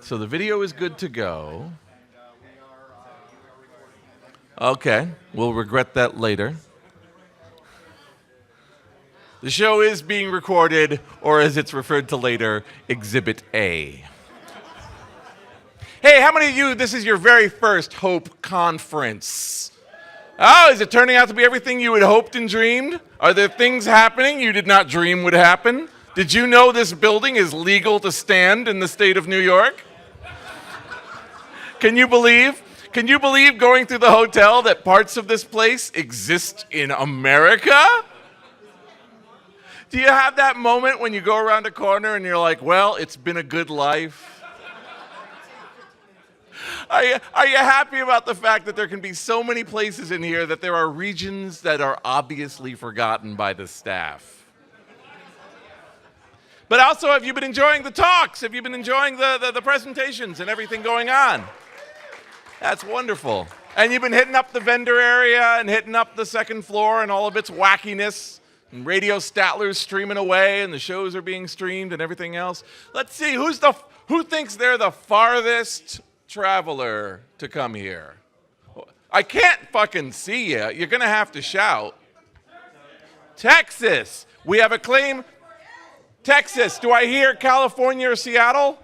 So the video is good to go. Okay, we'll regret that later. The show is being recorded, or as it's referred to later, Exhibit A. Hey, how many of you, this is your very first Hope Conference? Oh, is it turning out to be everything you had hoped and dreamed? Are there things happening you did not dream would happen? Did you know this building is legal to stand in the state of New York? Can you believe going through the hotel that parts of this place exist in America? Do you have that moment when you go around a corner and you're like, well, it's been a good life? Are you happy about the fact that there can be so many places in here that there are regions that are obviously forgotten by the staff? But also, have you been enjoying the talks? Have you been enjoying the presentations and everything going on? That's wonderful. And you've been hitting up the vendor area and hitting up the second floor and all of its wackiness. And Radio Statler's streaming away and the shows are being streamed and everything else. Let's see, who thinks they're the farthest traveler to come here? I can't fucking see you. You're going to have to shout. Texas. We have a claim. Texas. Do I hear California or Seattle?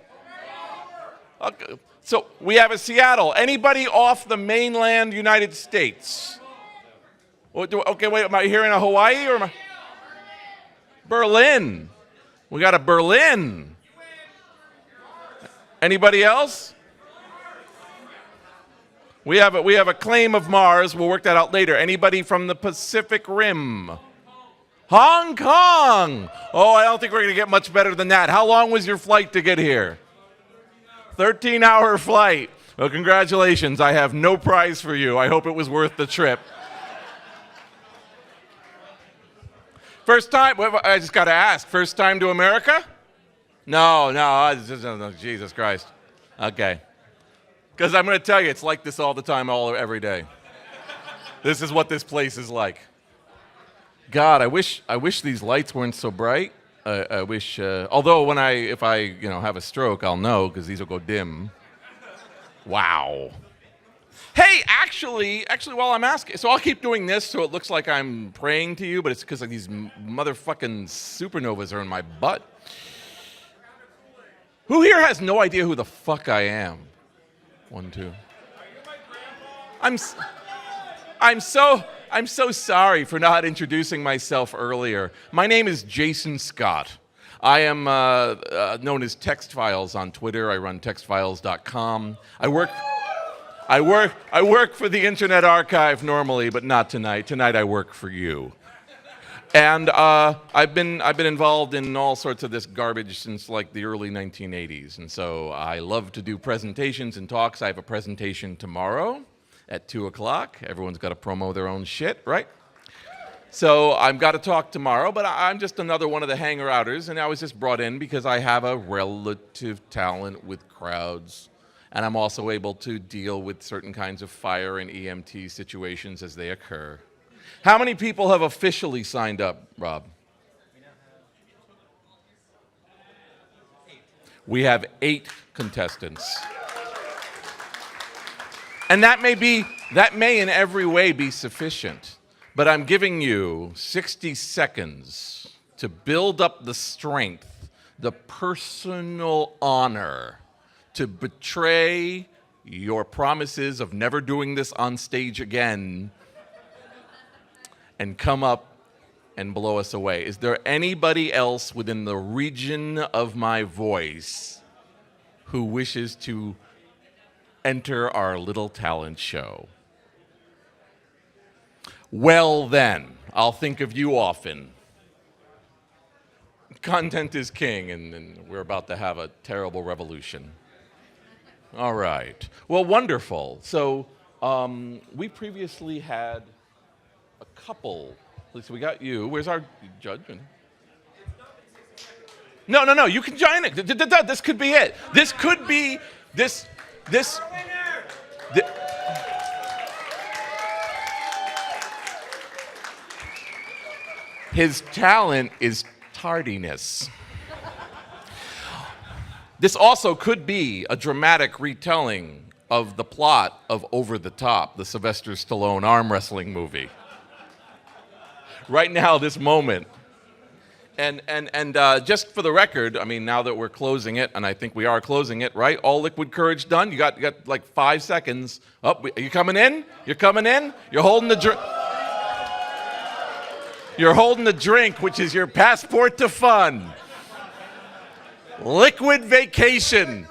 Okay. So we have a Seattle. Anybody off the mainland United States? Okay, wait, am I hearing a Hawaii or am I? Berlin. We got a Berlin. Anybody else? We have a claim of Mars. We'll work that out later. Anybody from the Pacific Rim? Hong Kong. Oh, I don't think we're going to get much better than that. How long was your flight to get here? 13-hour flight. Well, congratulations. I have no prize for you. I hope it was worth the trip. First time, I just got to ask, first time to America? No, Jesus Christ. Okay. Because I'm going to tell you, it's like this all the time, every day. This is what this place is like. God, I wish these lights weren't so bright. I wish, although if I have a stroke, I'll know because these will go dim. Wow. Hey, actually, while I'm asking, so I'll keep doing this so it looks like I'm praying to you, but it's because like these motherfucking supernovas are in my butt. Who here has no idea who the fuck I am? 1, 2. I'm so sorry for not introducing myself earlier. My name is Jason Scott. I am known as Text Files on Twitter. I run textfiles.com. I work for the Internet Archive normally, but not tonight. Tonight I work for you. And I've been involved in all sorts of this garbage since like the early 1980s. And so I love to do presentations and talks. I have a presentation tomorrow at 2 o'clock. Everyone's got to promo their own shit, right? So I've got to talk tomorrow, but I'm just another one of the hanger-outers, and I was just brought in because I have a relative talent with crowds, and I'm also able to deal with certain kinds of fire and EMT situations as they occur. How many people have officially signed up, Rob? We have 8 contestants. And that may in every way be sufficient, but I'm giving you 60 seconds to build up the strength, the personal honor to betray your promises of never doing this on stage again and come up and blow us away. Is there anybody else within the region of my voice who wishes to enter our little talent show? Well then, I'll think of you often. Content is king, and we're about to have a terrible revolution. All right. Well, wonderful. So we previously had a couple. So we got you. Where's our judge? No. You can join it. This could be it. This could be this. His talent is tardiness. This also could be a dramatic retelling of the plot of Over the Top, the Sylvester Stallone arm wrestling movie. Right now, this moment. And just for the record, I mean, now that we're closing it, and I think we are closing it, right? All liquid courage done. You got like 5 seconds. Oh, are you coming in? You're coming in? You're holding the drink. You're holding the drink, which is your passport to fun. Liquid vacation.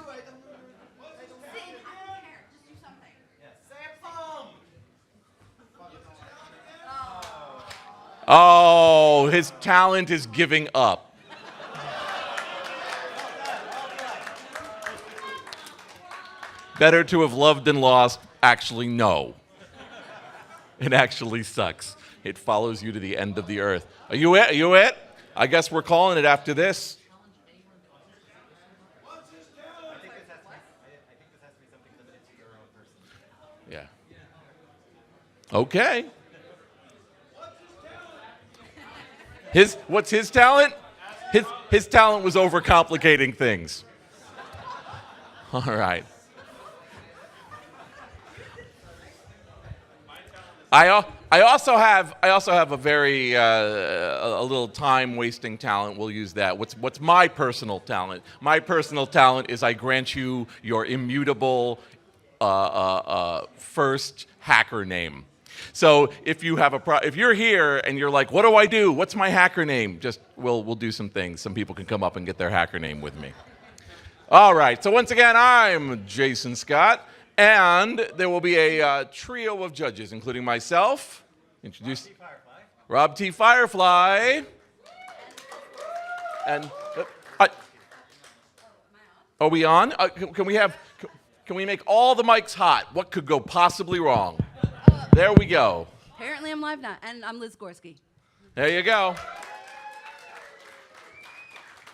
Oh, his talent is giving up. Better to have loved and lost. Actually, no. It actually sucks. It follows you to the end of the earth. Are you it? Are you it? I guess we're calling it after this. Yeah. Okay. What's his talent? His talent was overcomplicating things. All right. I also have a very a little time wasting talent. We'll use that. What's my personal talent? My personal talent is I grant you your immutable first hacker name. So if you have if you're here and you're like, what do I do? What's my hacker name? Just we'll do some things. Some people can come up and get their hacker name with me. All right. So once again, I'm Jason Scott, and there will be a trio of judges, including myself. Introduce Rob T. Firefly. And are we on? Can we make all the mics hot? What could go possibly wrong? There we go. Apparently I'm live now, and I'm Liz Gorski. There you go.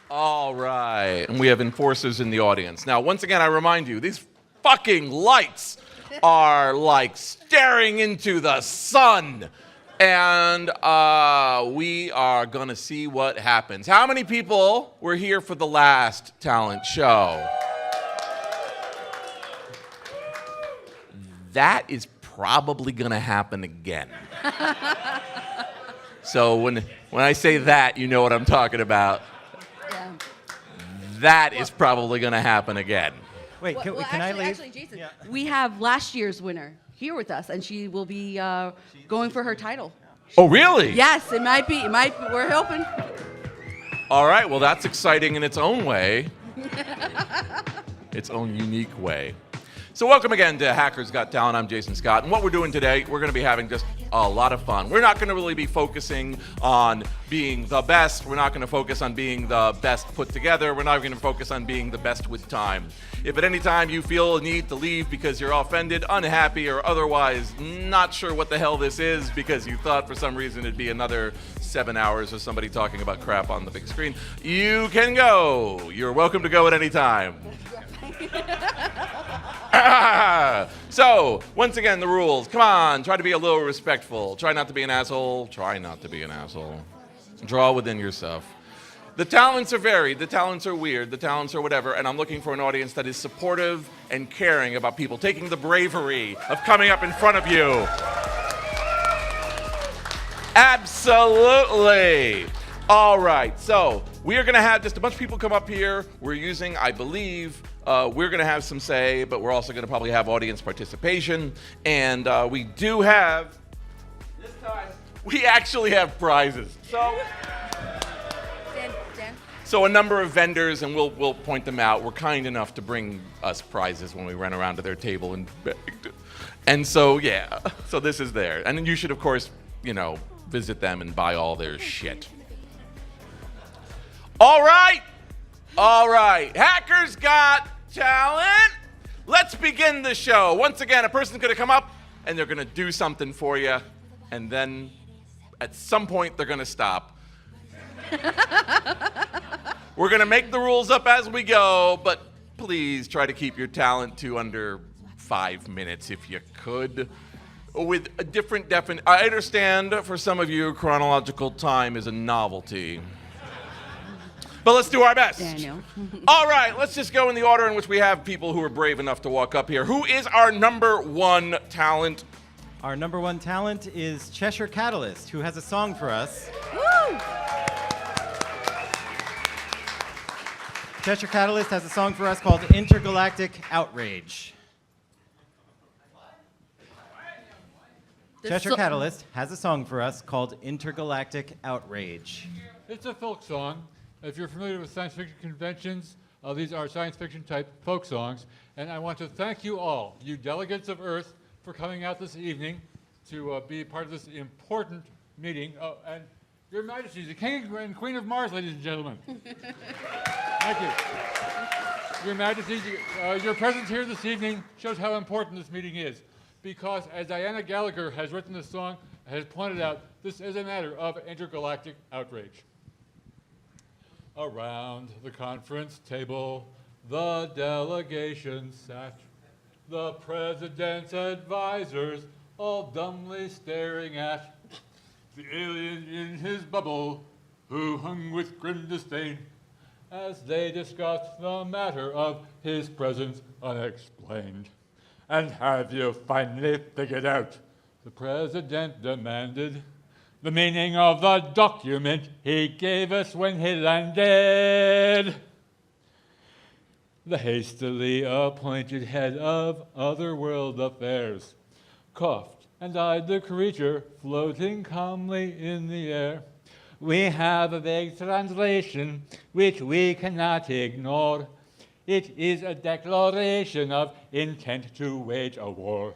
All right, and we have enforcers in the audience. Now, once again, I remind you, these fucking lights are like staring into the sun, and we are gonna see what happens. How many people were here for the last talent show? That is probably going to happen again. So when I say that, you know what I'm talking about. Yeah. That is probably going to happen again. Wait, can I leave? Actually, Jason, we have last year's winner here with us, and she will be going for her title. Oh, really? Yes, it might be. We're hoping. All right, well, that's exciting in its own way. Its own unique way. So welcome again to Hackers Got Talent. I'm Jason Scott, and what we're doing today, we're going to be having just a lot of fun. We're not going to really be focusing on being the best. We're not going to focus on being the best put together. We're not going to focus on being the best with time. If at any time you feel a need to leave because you're offended, unhappy, or otherwise not sure what the hell this is because you thought for some reason it'd be another 7 hours of somebody talking about crap on the big screen, you can go. You're welcome to go at any time. So, once again, the rules. Come on, try to be a little respectful. Try not to be an asshole. Try not to be an asshole. Draw within yourself. The talents are varied. The talents are weird. The talents are whatever. And I'm looking for an audience that is supportive and caring about people taking the bravery of coming up in front of you. Absolutely. All right, so we are going to have just a bunch of people come up here. We're using, I believe, we're going to have some say, but we're also going to probably have audience participation. And we do have, this time, we actually have prizes. So a number of vendors, and we'll point them out, were kind enough to bring us prizes when we ran around to their table and begged. And so, yeah, so this is there. And then you should, of course, visit them and buy all their shit. All right. Hackers Got Talent. Let's begin the show. Once again, a person's going to come up, and they're going to do something for you, and then at some point, they're going to stop. We're going to make the rules up as we go, but please try to keep your talent to under 5 minutes if you could. With a different definition. I understand for some of you, chronological time is a novelty. but let's do our best. Daniel. All right, let's just go in the order in which we have people who are brave enough to walk up here. Who is our number one talent? Our number one talent is Cheshire Catalyst, who has a song for us. Woo! Cheshire Catalyst has a song for us called Intergalactic Outrage. Cheshire Catalyst has a song for us called Intergalactic Outrage. It's a folk song. If you're familiar with science fiction conventions, these are science fiction type folk songs. And I want to thank you all, you delegates of Earth, for coming out this evening to be part of this important meeting. And Your Majesty, the King and Queen of Mars, ladies and gentlemen. Thank you. Your Majesty, your presence here this evening shows how important this meeting is. Because, as Diana Gallagher has written this song, has pointed out, this is a matter of intergalactic outrage. Around the conference table, the delegation sat, the president's advisors all dumbly staring at the alien in his bubble, who hung with grim disdain as they discussed the matter of his presence unexplained. And have you finally figured out, the president demanded, the meaning of the document he gave us when he landed? The hastily appointed head of Otherworld Affairs coughed and eyed the creature floating calmly in the air. We have a vague translation which we cannot ignore. It is a declaration of intent to wage a war.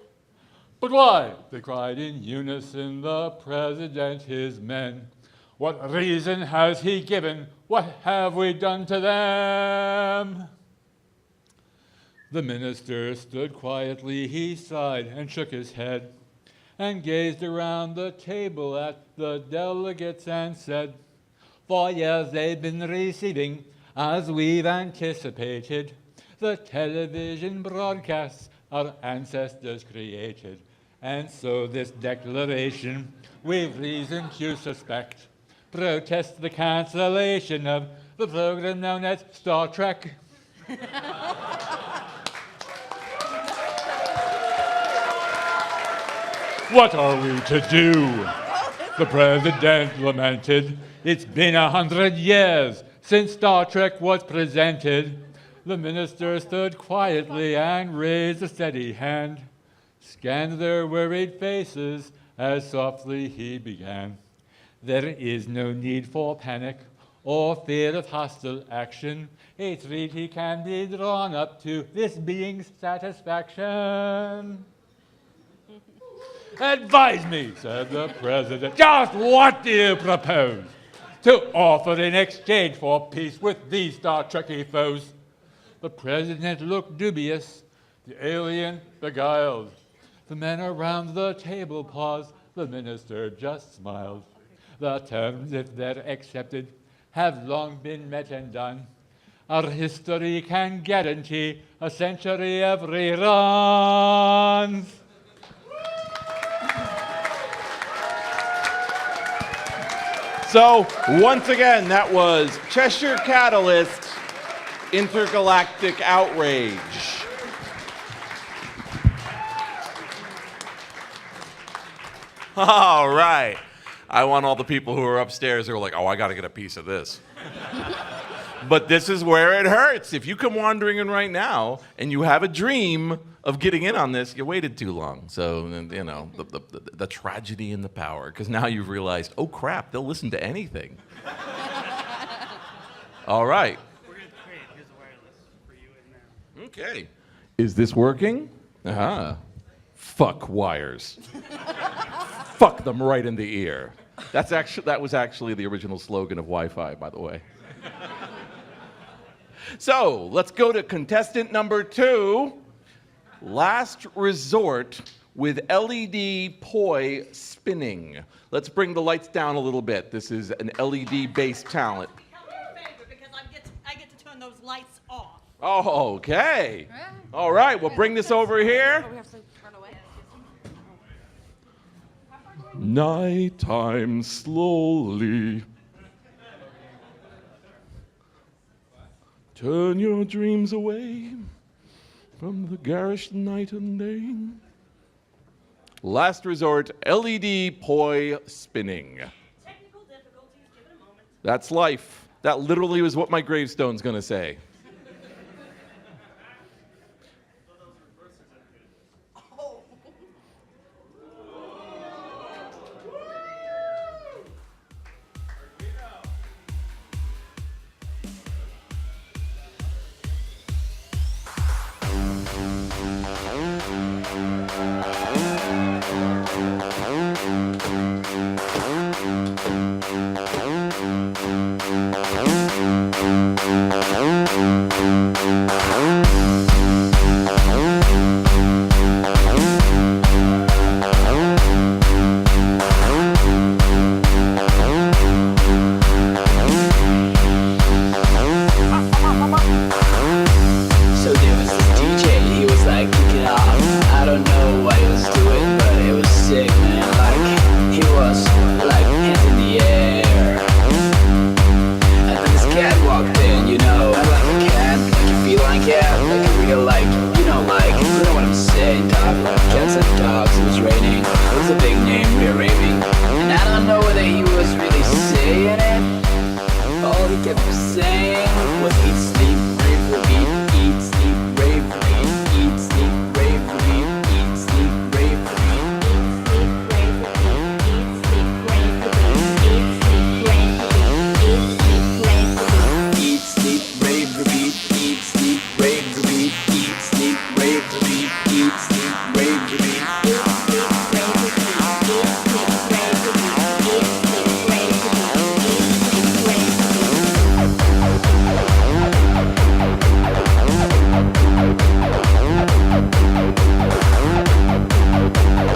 But why? They cried in unison, the president, his men. What reason has he given? What have we done to them? The minister stood quietly, he sighed and shook his head, and gazed around the table at the delegates and said, for years they've been receiving, as we've anticipated, the television broadcasts our ancestors created. And so this declaration, we've reason to suspect, protests the cancellation of the program known as Star Trek. What are we to do? The president lamented. It's been 100 years since Star Trek was presented. The minister stood quietly and raised a steady hand, scanned their worried faces as softly he began. There is no need for panic or fear of hostile action. A treaty can be drawn up to this being's satisfaction. Advise me, said the president. Just what do you propose to offer in exchange for peace with these Star Trekkie foes? The president looked dubious, the alien beguiled. The men around the table paused, the minister just smiled. The terms, if they're accepted, have long been met and done. Our history can guarantee a century of reruns. So, once again, that was Cheshire Catalyst, Intergalactic Outrage. All right. I want all the people who are upstairs who are like, oh, I got to get a piece of this. But this is where it hurts. If you come wandering in right now and you have a dream of getting in on this, you waited too long. So, you know, the tragedy and the power, because now you've realized, oh, crap, they'll listen to anything. All right. We're going to trade. Here's a wireless for you in there. Okay. Is this working? Aha. Fuck wires. Fuck them right in the ear. That was actually the original slogan of Wi-Fi, by the way. So, let's go to contestant number 2. Last resort with LED poi spinning. Let's bring the lights down a little bit. This is an LED-based talent. Because I get to turn those lights off. Oh, okay. All right, we'll bring this over here. We have to run away. Nighttime slowly Turn your dreams away from the garish night and day. Last resort, LED poi spinning. Technical difficulties, give it a moment. That's life. That literally was what my gravestone's gonna say. So there was this DJ, he was like kicking off. I don't know what he was doing, but it was sick, man. Like, he was like hands in the air. And then this cat walked in, you know, like a cat, like a feline cat, like a real, like, you know what I'm saying, dog. Like cats and dogs, it was raining. It was a big name, we were raving. And I don't know whether he was really saying it. All he kept saying was eat, sleep, rave, repeat, eat, sleep, rave, repeat, eat, sleep, rave, repeat, eat, sleep, rave, repeat, eat, sleep, rave, repeat, eat, sleep, rave, repeat, eat, sleep, rave, repeat, eat, sleep, rave, repeat.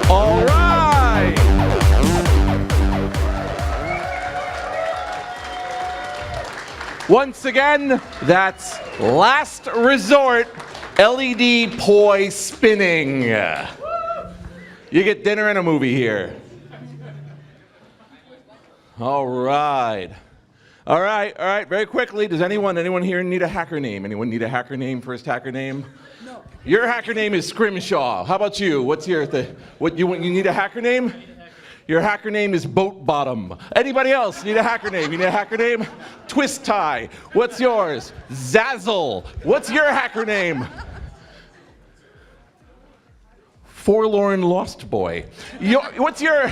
All right. Once again, that's Last Resort LED poi spinning. You get dinner and a movie here. All right. All right, very quickly, does anyone here need a hacker name? Anyone need a hacker name, first hacker name? No. Your hacker name is Scrimshaw. How about you? What's your, you need a hacker name? Your hacker name is Boat Bottom. Anybody else need a hacker name? You need a hacker name? Twist Tie. What's yours? Zazzle. What's your hacker name? Forlorn Lost Boy. What's your?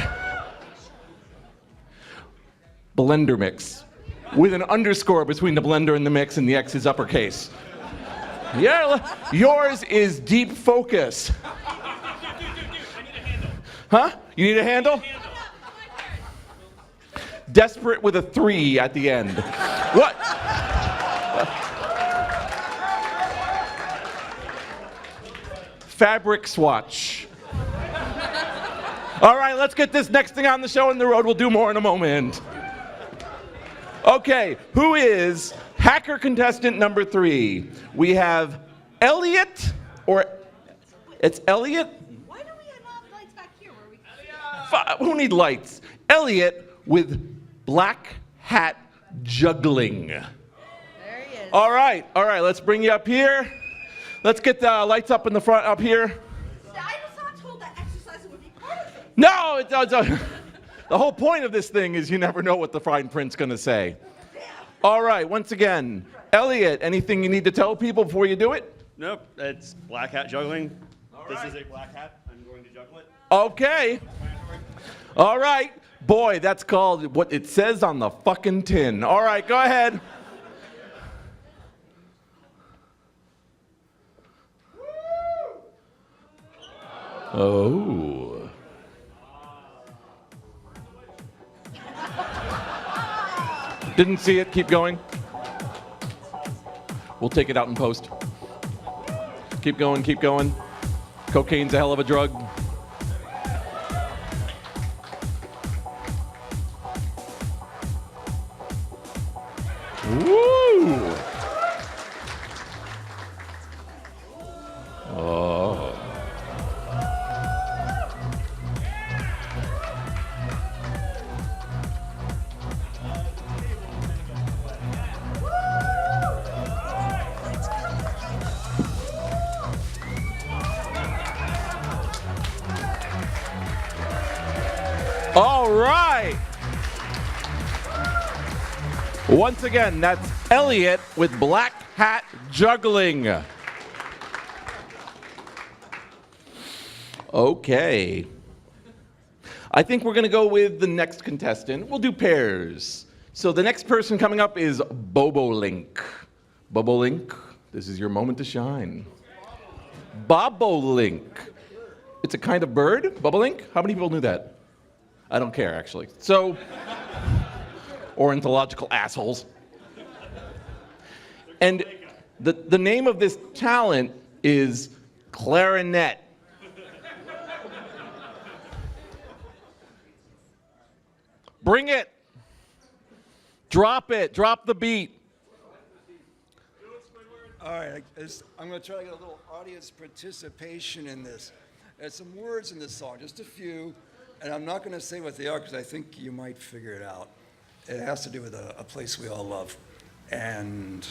Blender Mix. With an underscore between the blender and the mix, and the X is uppercase. Yeah, yours is Deep Focus. Dude, I need a handle. Huh? You need a handle? Desperate with a 3 at the end. What? Fabric swatch. All right, let's get this next thing on the show, and the road. We'll do more in a moment. Okay, who is hacker contestant number 3? We have Elliot, or it's Elliot? Why do we have lights back here? Where we... Who need lights? Elliot with black hat juggling. There he is. All right, let's bring you up here. Let's get the lights up in the front up here. I was not told that exercise would be part of it. No, the whole point of this thing is you never know what the fine print's gonna say. All right, once again, Elliot, anything you need to tell people before you do it? Nope, it's black hat juggling. This is a black hat. I'm going to juggle it. Okay. All right. Boy, that's called what it says on the fucking tin. All right, go ahead. Oh. Didn't see it. Keep going. We'll take it out in post. Keep going, keep going. Cocaine's a hell of a drug. Woo! Oh. All right. Once again, that's Elliot with Black Hat Juggling. Okay. I think we're going to go with the next contestant. We'll do pairs. So the next person coming up is Bobolink. Bobolink, this is your moment to shine. Bobolink. It's a kind of bird, Bobolink? How many people knew that? I don't care, actually. So, ornithological assholes. And the name of this talent is clarinet. Bring it. Drop it. Drop the beat. All right, I'm going to try to get a little audience participation in this. There's some words in this song, just a few, and I'm not going to say what they are because I think you might figure it out. It has to do with a place we all love. And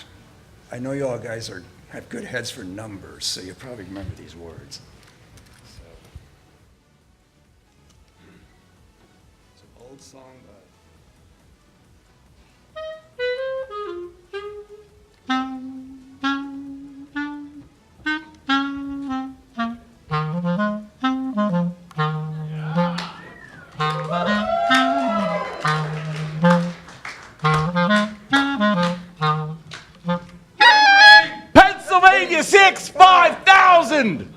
I know you all guys have good heads for numbers, so you probably remember these words. It's an old song by... Pennsylvania 6, 5,000!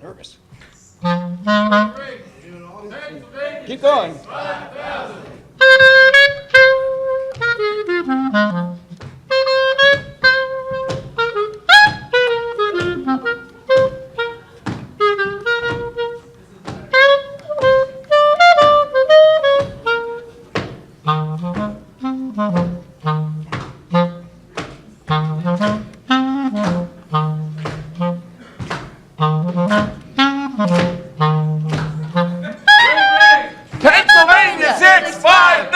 Nervous. Keep going. Pennsylvania 6, 5,000!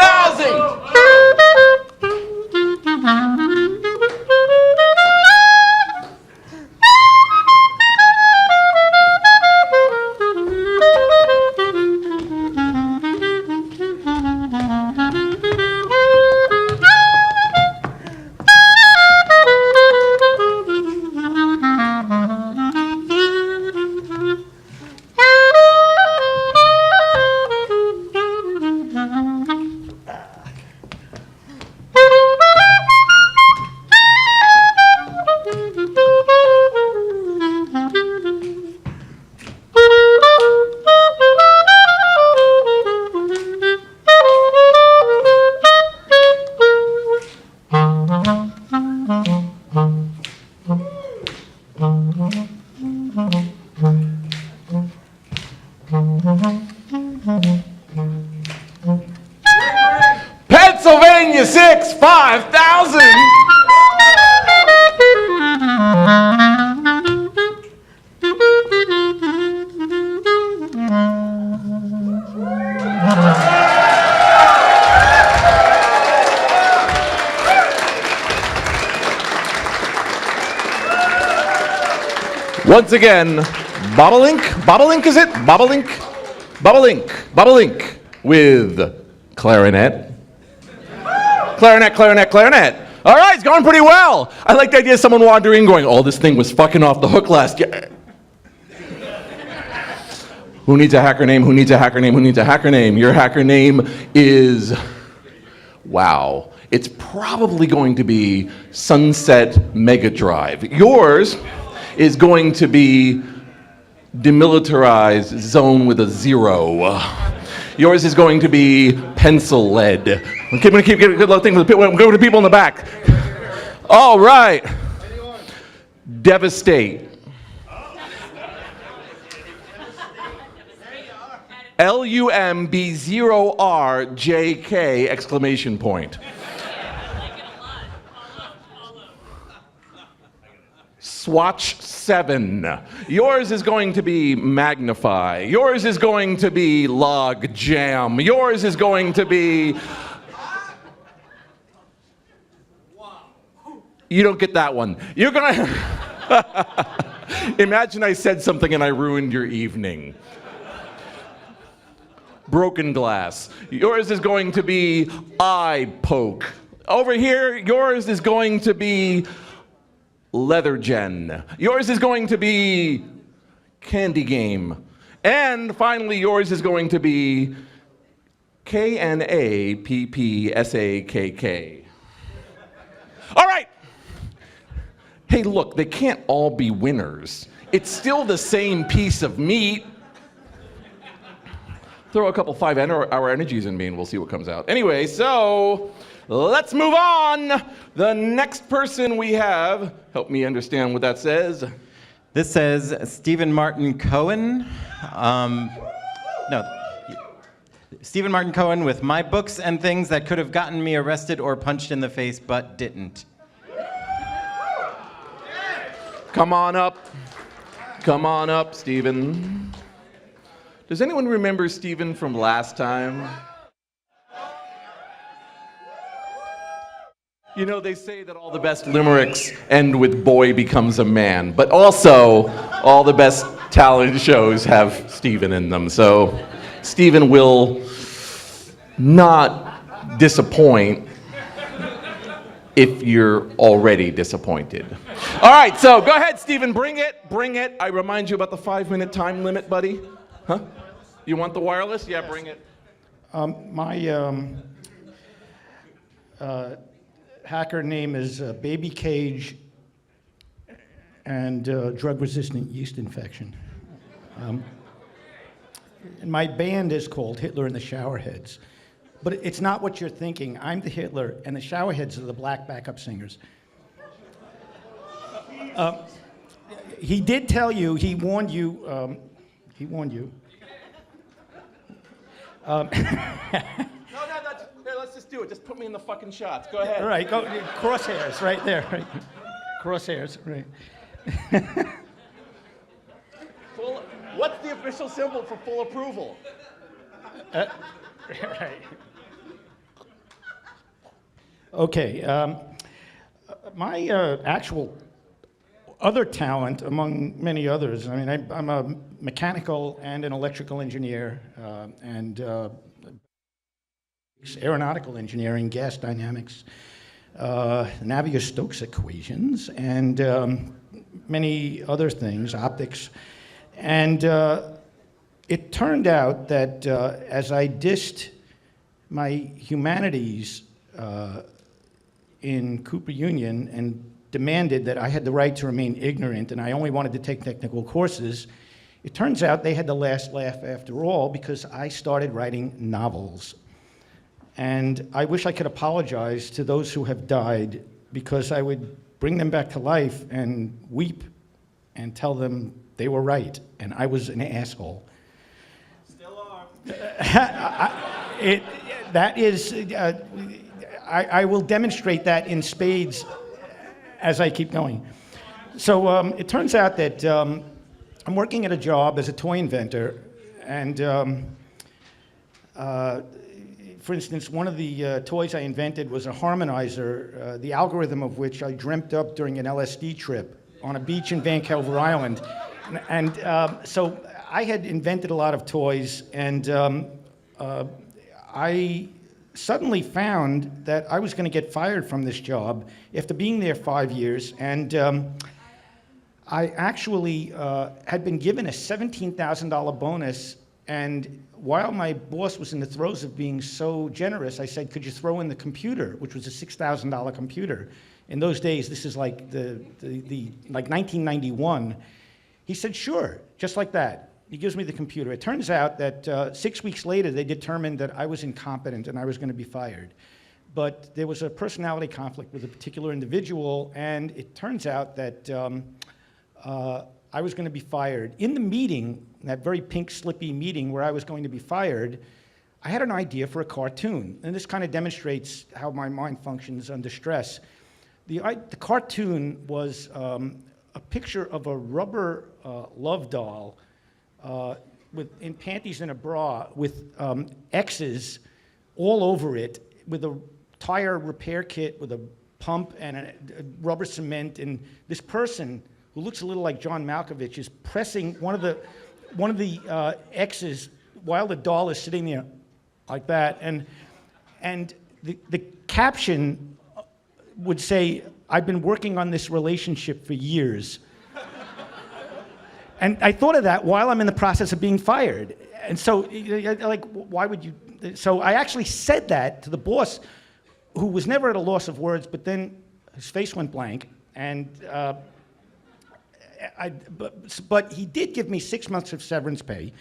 Pennsylvania 6, 5,000! Once again, Bobolink is it? Bobolink with clarinet. Clarinet. All right, it's going pretty well. I like the idea of someone wandering going, oh, this thing was fucking off the hook last year. Who needs a hacker name? Who needs a hacker name? Who needs a hacker name? Your hacker name is, wow. It's probably going to be Sunset Mega Drive. Yours is going to be Demilitarized Zone with a 0. Yours is going to be Pencil Lead. I'm going to keep getting a good little thing. Go to people in the back. All right. Devastate. LUMB0RJK exclamation point. Swatch 7. Yours is going to be Magnify. Yours is going to be Log Jam. Yours is going to be... You don't get that one. You're gonna imagine I said something and I ruined your evening. Broken glass. Yours is going to be eye poke. Over here, yours is going to be leather gen. Yours is going to be candy game. And finally, yours is going to be KNAPPSAKK. All right. Hey, look, they can't all be winners. It's still the same piece of meat. Throw a couple 5-hour energies in me and we'll see what comes out. Anyway, so let's move on. The next person we have, help me understand what that says. This says Stephen Martin Cohen. Stephen Martin Cohen with my books and things that could have gotten me arrested or punched in the face but didn't. Come on up. Come on up, Stephen. Does anyone remember Stephen from last time? You know, they say that all the best limericks end with boy becomes a man, but also all the best talent shows have Stephen in them. So Stephen will not disappoint if you're already disappointed. All right, so go ahead, Stephen, bring it, bring it. I remind you about the 5-minute time limit, buddy. Huh? You want the wireless? Yeah, bring it. My hacker name is Baby Cage and drug-resistant yeast infection. And my band is called Hitler and the Showerheads. But it's not what you're thinking. I'm the Hitler, and the Showerheads are the black backup singers. He did tell you, he warned you. No, here, let's just do it. Just put me in the fucking shots. Go ahead. All right, go, crosshairs right there. Right. Crosshairs, right. What's the official symbol for full approval? Right. Okay. My actual other talent, among many others, I mean, I'm a mechanical and an electrical engineer, and aeronautical engineering, gas dynamics, Navier-Stokes equations, and many other things, optics. And it turned out that as I dissed my humanities in Cooper Union and demanded that I had the right to remain ignorant and I only wanted to take technical courses, it turns out they had the last laugh after all because I started writing novels. And I wish I could apologize to those who have died because I would bring them back to life and weep and tell them they were right and I was an asshole. Still are. I will demonstrate that in spades as I keep going. So it turns out that I'm working at a job as a toy inventor, and for instance, one of the toys I invented was a harmonizer, the algorithm of which I dreamt up during an LSD trip on a beach in Vancouver Island. And so I had invented a lot of toys, and I suddenly found that I was going to get fired from this job after being there 5 years, and I actually had been given a $17,000 bonus, and while my boss was in the throes of being so generous, I said, could you throw in the computer, which was a $6,000 computer. In those days, this is like like 1991. He said, sure, just like that. He gives me the computer. It turns out that 6 weeks later, they determined that I was incompetent and I was going to be fired. But there was a personality conflict with a particular individual, and it turns out that I was going to be fired. In the meeting, that very pink, slippy meeting where I was going to be fired, I had an idea for a cartoon. And this kind of demonstrates how my mind functions under stress. The cartoon was a picture of a rubber love doll in panties and a bra with X's all over it, with a tire repair kit, with a pump and a rubber cement, and this person who looks a little like John Malkovich is pressing one of the X's while the doll is sitting there like that, and the caption would say, "I've been working on this relationship for years." And I thought of that while I'm in the process of being fired. And so, like, why would you? So I actually said that to the boss, who was never at a loss of words, but then his face went blank. And but he did give me 6 months of severance pay.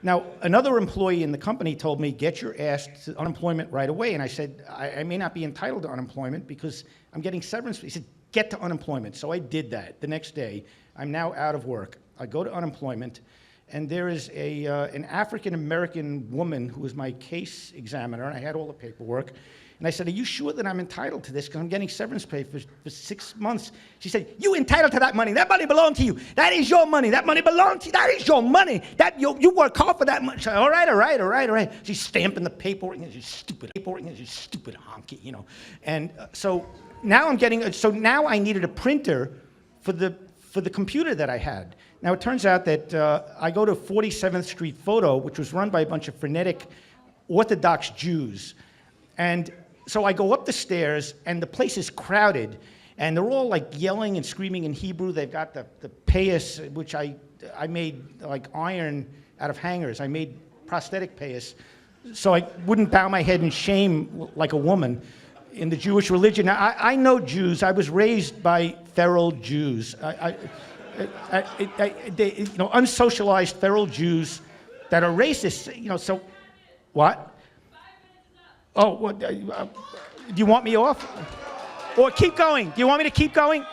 Now, another employee in the company told me, "Get your ass to unemployment right away." And I said, I may not be entitled to unemployment because I'm getting severance pay. He said, "Get to unemployment." So I did that the next day. I'm now out of work. I go to unemployment, and there is an African-American woman who was my case examiner, and I had all the paperwork. And I said, "Are you sure that I'm entitled to this? Because I'm getting severance pay for 6 months." She said, "You entitled to that money. That money belongs to you. That is your money. That money belongs to you. That is your money. That you work hard for that money." Said, all right. She's stamping the paperwork, and she's stupid honky, you know. And so now now I needed a printer for the computer that I had. Now, it turns out that I go to 47th Street Photo, which was run by a bunch of frenetic Orthodox Jews. And so I go up the stairs, and the place is crowded. And they're all, like, yelling and screaming in Hebrew. They've got the payas, which I made, like, iron out of hangers. I made prosthetic payas, so I wouldn't bow my head in shame like a woman in the Jewish religion. Now, I know Jews. I was raised by feral Jews. Unsocialized feral Jews that are racist. You know, so what? Oh, what, do you want me off? Or keep going? Do you want me to keep going?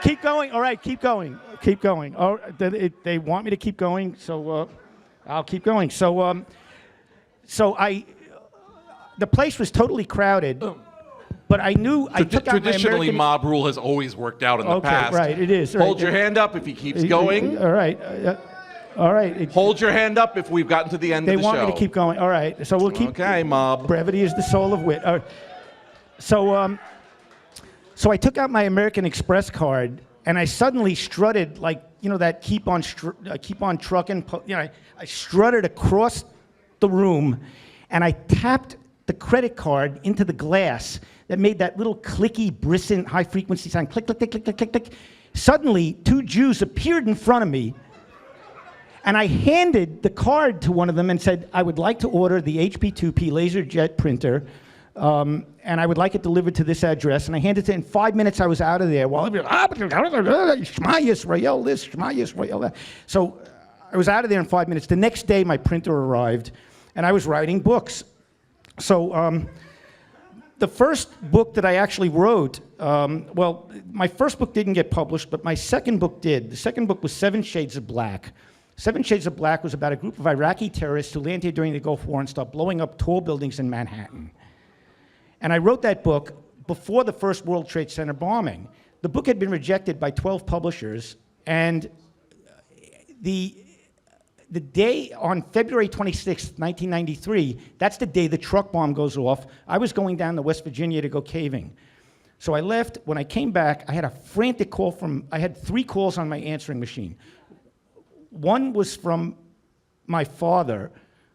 Keep going. All right, keep going. Keep going. Oh, they want me to keep going, so I'll keep going. So the place was totally crowded. But I knew I took out my Traditionally, American... mob rule has always worked out in the past. Okay, right, it is. Right. Hold your hand up if he keeps going. All right. All right. Hold your hand up if we've gotten to the end of the show. They want me to keep going. All right. So we'll keep... Okay, mob. Brevity is the soul of wit. So I took out my American Express card, and I suddenly strutted like, you know, that keep on trucking. You know, I strutted across the room, and I tapped the credit card into the glass that made that little clicky, brisant, high-frequency sound. Click, click, click, click, click, click, click. Suddenly, 2 Jews appeared in front of me, and I handed the card to one of them and said, "I would like to order the HP 2P LaserJet printer, and I would like it delivered to this address." And I handed it in 5 minutes. I was out of there. While Shema Yisrael this, Shema Yisrael that. So I was out of there in 5 minutes. The next day, my printer arrived, and I was writing books. So the first book that I actually wrote, my first book didn't get published, but my second book did. The second book was 7 Shades of Black. 7 Shades of Black was about a group of Iraqi terrorists who landed during the Gulf War and started blowing up tall buildings in Manhattan. And I wrote that book before the first World Trade Center bombing. The book had been rejected by 12 publishers, and the day on February 26, 1993, that's the day the truck bomb goes off. I was going down to West Virginia to go caving. So I left. When I came back, I had a frantic call I had 3 calls on my answering machine. One was from my father,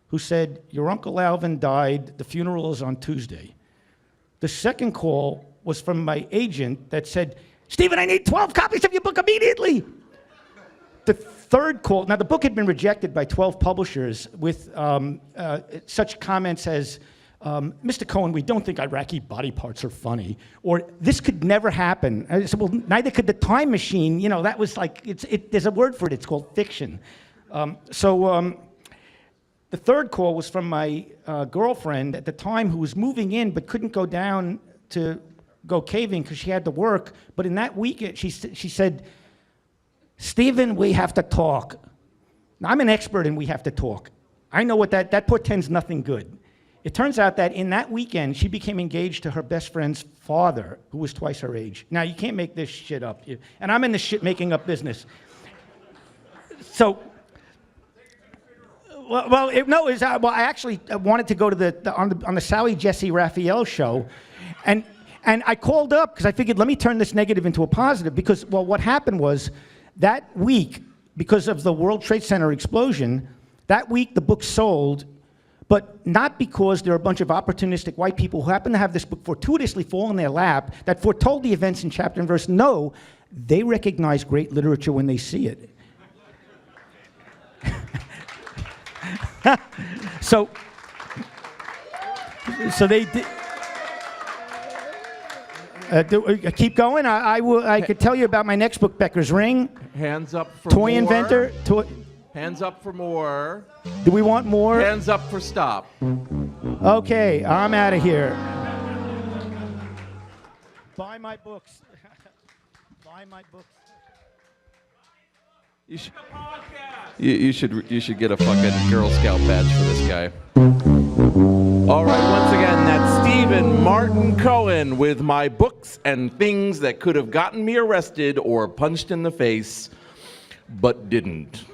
who said, "Your Uncle Alvin died. The funeral is on Tuesday." The second call was from my agent that said, "Stephen, I need 12 copies of your book immediately." The third call, now the book had been rejected by 12 publishers with such comments as, "Mr. Cohen, we don't think Iraqi body parts are funny," or "This could never happen." I said, "Well, neither could the Time Machine." You know, that was like, there's a word for it, it's called fiction. The third call was from my girlfriend at the time, who was moving in but couldn't go down to go caving because she had to work. But in that weekend, she said, "Stephen, we have to talk." Now, I'm an expert in we have to talk. I know what that portends nothing good. It turns out that in that weekend, she became engaged to her best friend's father, who was twice her age. Now, you can't make this shit up. And I'm in the shit making up business. So, I actually wanted to go to on the Sally Jesse Raphael show, and And I called up because I figured, let me turn this negative into a positive because, well, what happened was that week, because of the World Trade Center explosion, that week the book sold, but not because there are a bunch of opportunistic white people who happen to have this book fortuitously fall in their lap that foretold the events in chapter and verse. No, they recognize great literature when they see it. So they did. Keep going. I could tell you about my next book, Becker's Ring. Hands up for Toy more. Inventor. Hands up for more. Do we want more? Hands up for stop. Okay, I'm out of here. Buy my books. Buy my books. You should get a fucking Girl Scout badge for this guy. All right, once again, that's Stephen Martin Cohen with my books and things that could have gotten me arrested or punched in the face, but didn't.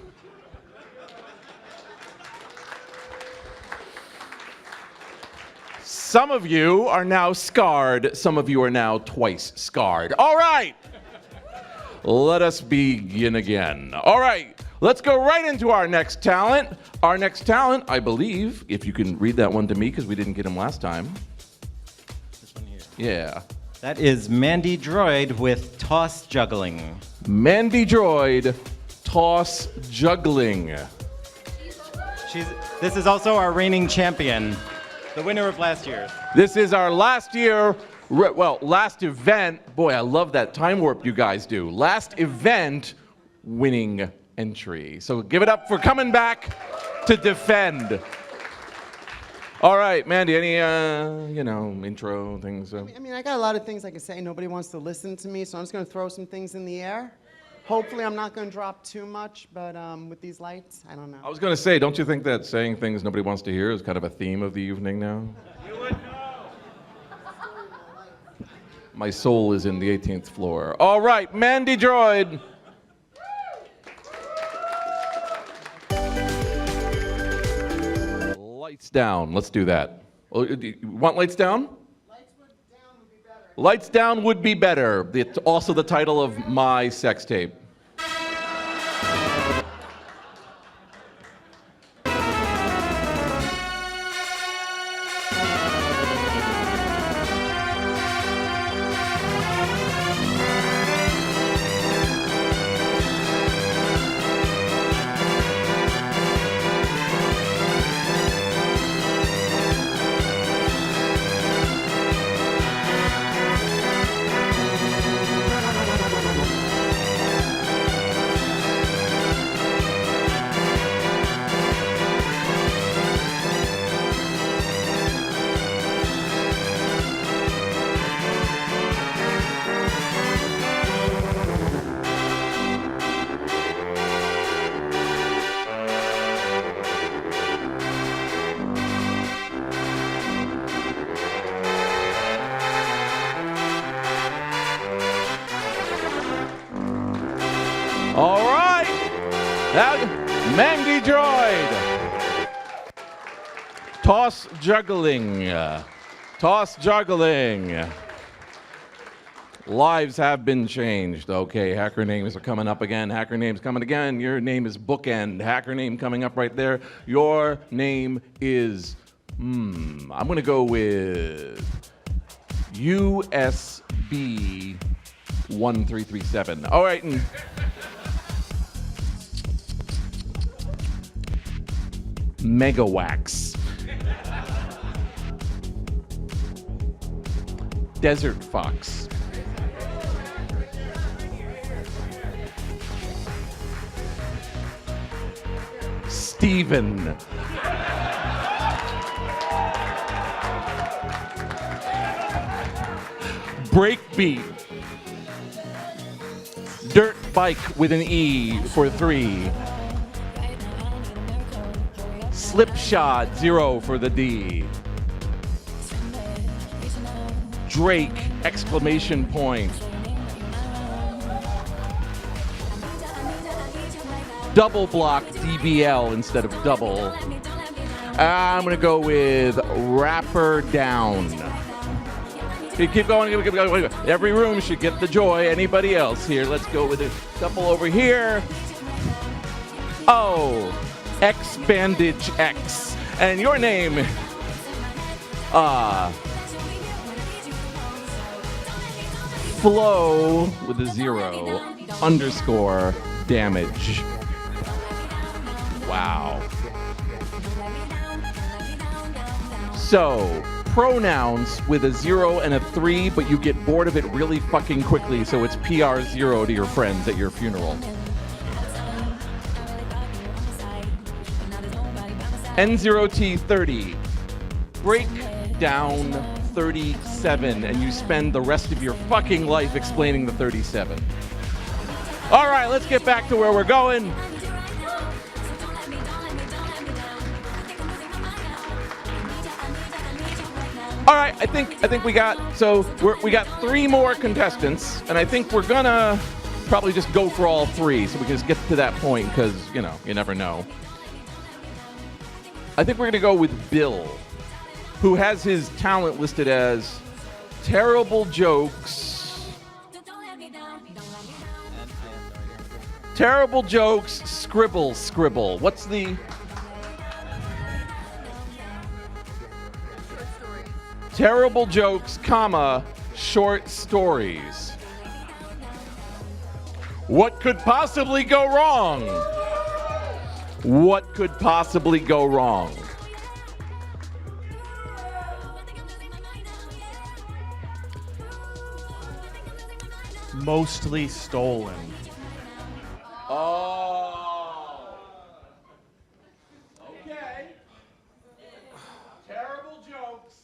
Some of you are now scarred. Some of you are now twice scarred. All right. Let us begin again. All right, let's go right into our next talent. Our next talent, I believe, if you can read that one to me, because we didn't get him last time. This one here. Yeah. That is Mandy Droid with Toss Juggling. Mandy Droid, Toss Juggling. This is also our reigning champion, the winner of last year. This is our last year, last event. Boy, I love that time warp you guys do. Last event winning entry. So give it up for coming back to defend. All right, Mandy, any, intro things? I mean, I got a lot of things I can say. Nobody wants to listen to me, so I'm just going to throw some things in the air. Hopefully, I'm not going to drop too much, but with these lights, I don't know. I was going to say, don't you think that saying things nobody wants to hear is kind of a theme of the evening now? You would know. My soul is in the 18th floor. All right, Mandy Droid. Lights down. Let's do that. You want lights down? Lights down would be better. It's also the title of my sex tape. All right, that Mandy Droid. Toss juggling. Toss juggling. Lives have been changed. Okay, hacker names are coming up again. Hacker names coming again. Your name is Bookend. Hacker name coming up right there. Your name is, I'm going to go with USB 1337. All right, and Megawax. Desert Fox. Steven. Breakbeat. Dirt bike with an E for 3. Slipshod, 0 for the D. Drake, exclamation point. Double block, DBL instead of double. I'm gonna go with Rapper Down. You keep going, keep going. Every room should get the joy. Anybody else here? Let's go with a couple over here. Oh, X Bandage X. And your name? Flow with a 0 underscore damage. Wow. So, pronouns with a 0 and a 3, but you get bored of it really fucking quickly, so it's PR0 to your friends at your funeral. N0T30. Break down 37, and you spend the rest of your fucking life explaining the 37. All right, let's get back to where we're going. All right, I think we got we got 3 more contestants, and I think we're gonna probably just go for all 3 so we can just get to that point because you never know. I think we're gonna go with Bill, who has his talent listed as terrible jokes. Terrible jokes, scribble. What's the? Terrible jokes, comma, short stories. What could possibly go wrong? What could possibly go wrong? Mostly stolen. Oh. Okay. Terrible jokes,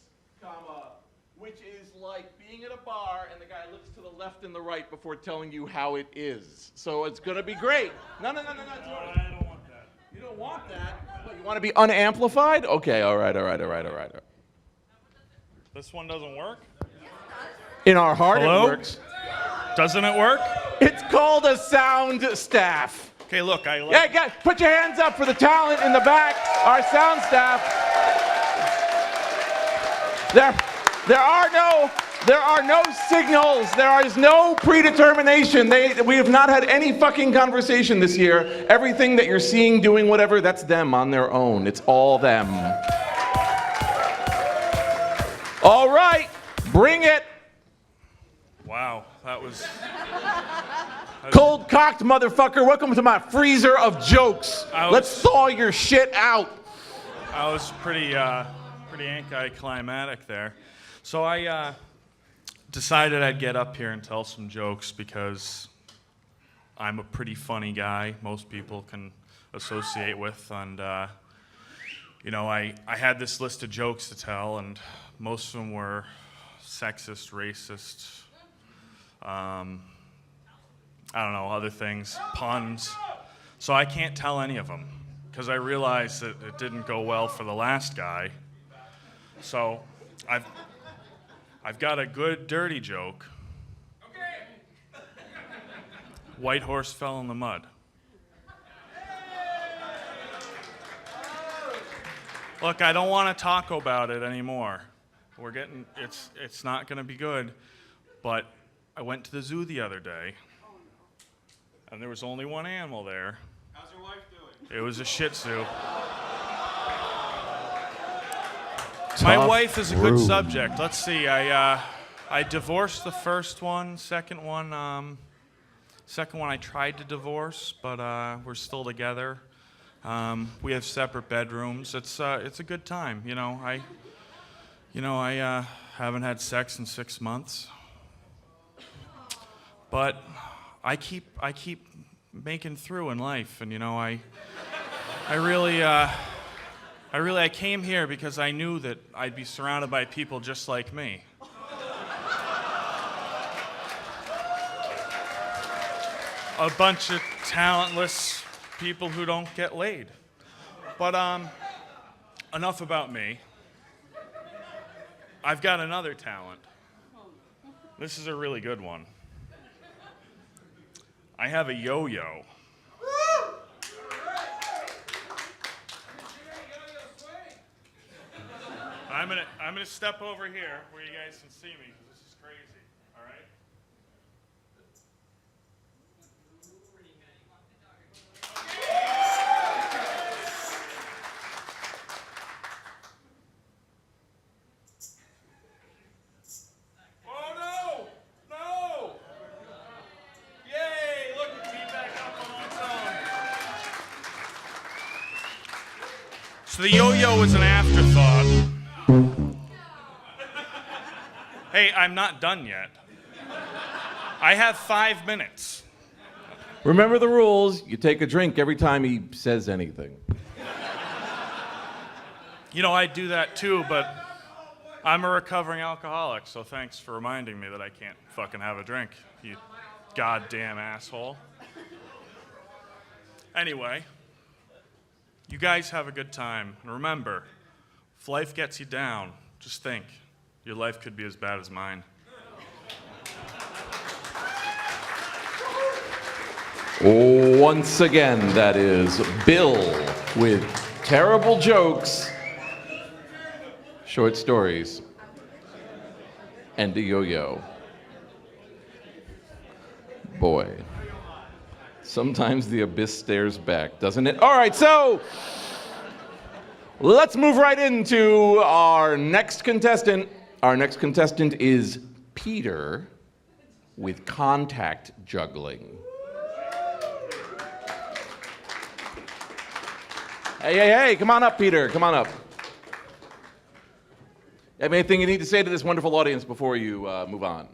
comma, which is like being at a bar and the guy looks to the left and the right before telling you how it is. So it's gonna be great. No. I don't want that. You don't want that? What, you want to be unamplified? Okay, all right. This one doesn't work? In our heart, Hello? it works. Doesn't it work? It's called a sound staff. Okay, look, Yeah, guys, put your hands up for the talent in the back, our sound staff. There are no signals. There is no predetermination. We have not had any fucking conversation this year. Everything that you're seeing doing whatever, that's them on their own. It's all them. All right, bring it. Wow, that was... Cold-cocked motherfucker, welcome to my freezer of jokes. Let's thaw your shit out. I was pretty anticlimactic there. So I decided I'd get up here and tell some jokes because I'm a pretty funny guy. Most people can associate with, and I had this list of jokes to tell, and most of them were sexist, racist. I don't know, other things, puns. So I can't tell any of them because I realized that it didn't go well for the last guy. So I've got a good dirty joke. Okay. White horse fell in the mud. Look, I don't want to talk about it anymore. It's not going to be good. But I went to the zoo the other day, and there was only one animal there. How's your wife doing? It was a Shih Tzu. My wife is a good subject. Let's see. I divorced the first one. Second one I tried to divorce, but we're still together. We have separate bedrooms. It's a good time. I haven't had sex in 6 months. But I keep making through in life, and I came here because I knew that I'd be surrounded by people just like me. A bunch of talentless people who don't get laid. But enough about me. I've got another talent. This is a really good one. I have a yo-yo. I'm gonna step over here where you guys can see me, because this is crazy, all right? Oh no! No! Yay! Look at me back up on its own. So the yo-yo was an afterthought. Hey, I'm not done yet. I have 5 minutes. Remember the rules. You take a drink every time he says anything. You know, I do that too, but I'm a recovering alcoholic, so thanks for reminding me that I can't fucking have a drink, you goddamn asshole. Anyway, you guys have a good time. And remember, if life gets you down, just think, your life could be as bad as mine. Once again, that is Bill with terrible jokes, short stories, and a yo-yo. Boy, sometimes the abyss stares back, doesn't it? All right, so let's move right into our next contestant. Our next contestant is Peter with contact juggling. Hey, come on up, Peter. Come on up. Have anything you need to say to this wonderful audience before you move on?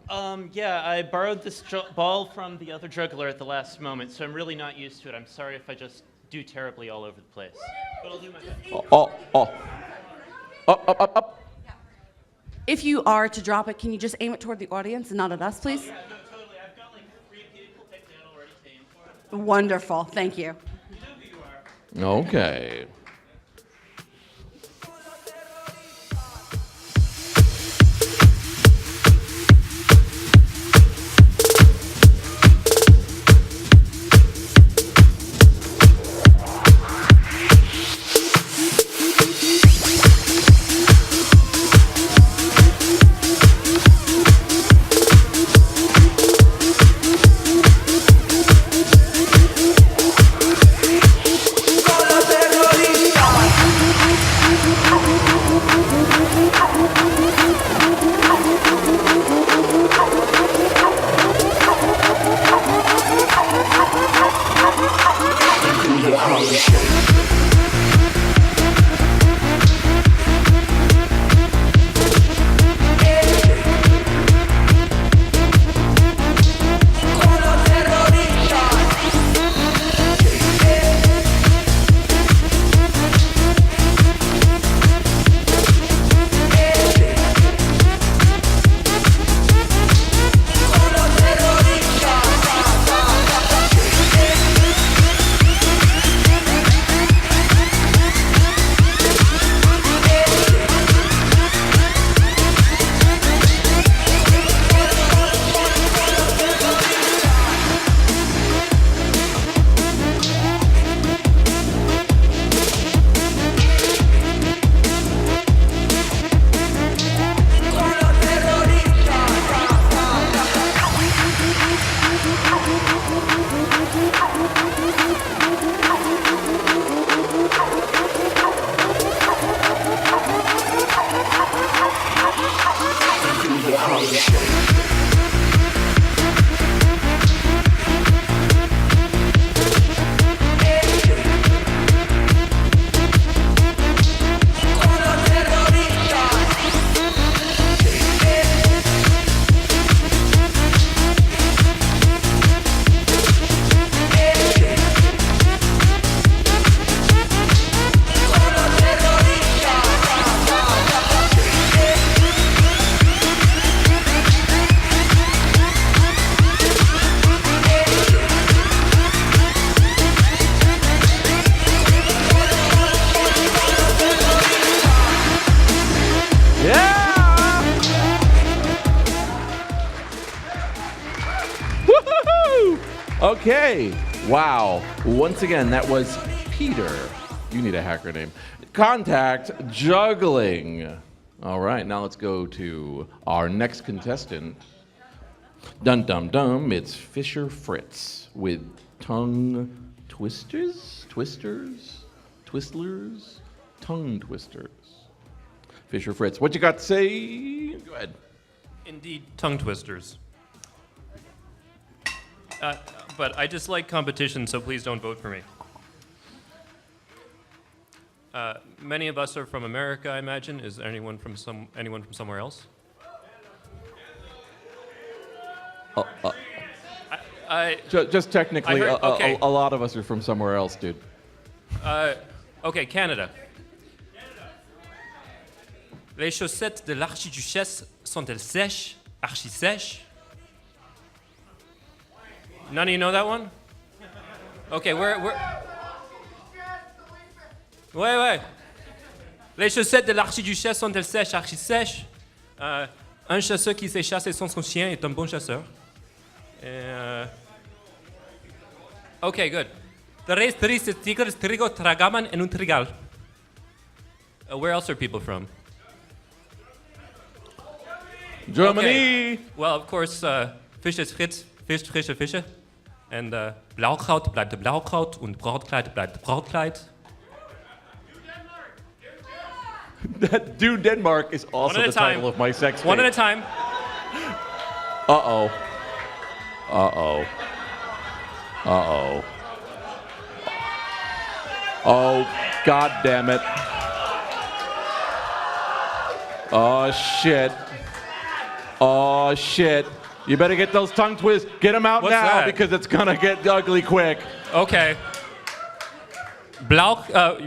Yeah, I borrowed this ball from the other juggler at the last moment, so I'm really not used to it. I'm sorry if I just do terribly all over the place. But I'll do my best. Up. If you are to drop it, can you just aim it toward the audience and not at us, please? Yeah, no, totally. I've got like 3 people picked out already to aim for. Wonderful. Thank you. You know who you are. Okay. Okay. Wow. Once again, that was Peter. You need a hacker name. Contact juggling. All right, now let's go to our next contestant. Dum dum dum, it's Fisher Fritz with tongue twisters, tongue twisters. Fisher Fritz, what you got to say? Go ahead. Indeed, tongue twisters. But I dislike competition, so please don't vote for me. Many of us are from America, I imagine. Is there anyone from somewhere else? Just technically, okay. a lot of us are from somewhere else, dude. Okay, Canada. Les chaussettes de l'archiduchesse sont-elles sèches, archi-sèches? None of you know that one? Okay, Ouais. Les chaussettes de l'archiduchesse sont-elles sèches, archi-sèches? Un chasseur qui sait chasser son chien est un bon chasseur. Okay, good. Tres tristes tigres trigo tragaban en un trigal. Where else are people from? Germany! Okay. Well, of course, Fisch ist Fritz, Fisch, frische Fische. And Blaukraut bleibt Blaukraut und Brautkleid bleibt Brautkleid. That Do Denmark is also the title of my sex tape. One at a time. Uh-oh. Oh, God damn it. Oh, shit. You better get those tongue twists. Get them out What's now that? because it's going to get ugly quick. Okay.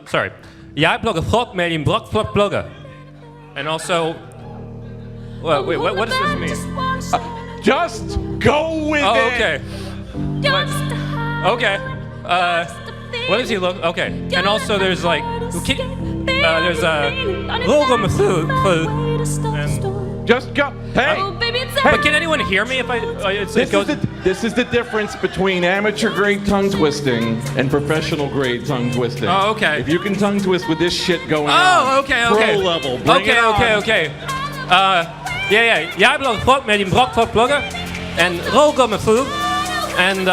Sorry. Jeg blogger frog med en blogger. And also, wait, what does this mean? Just go with it. Okay. Okay. What does he look? Okay. And also, there's like, there's just go. Hey. But can anyone hear me if I? This is the difference between amateur grade tongue twisting and professional grade tongue twisting. Oh, okay. If you can tongue twist with this shit going on, okay. pro level, bring it on. Okay. Jeg blogger frog med en blogger. And Rogo Mafu. And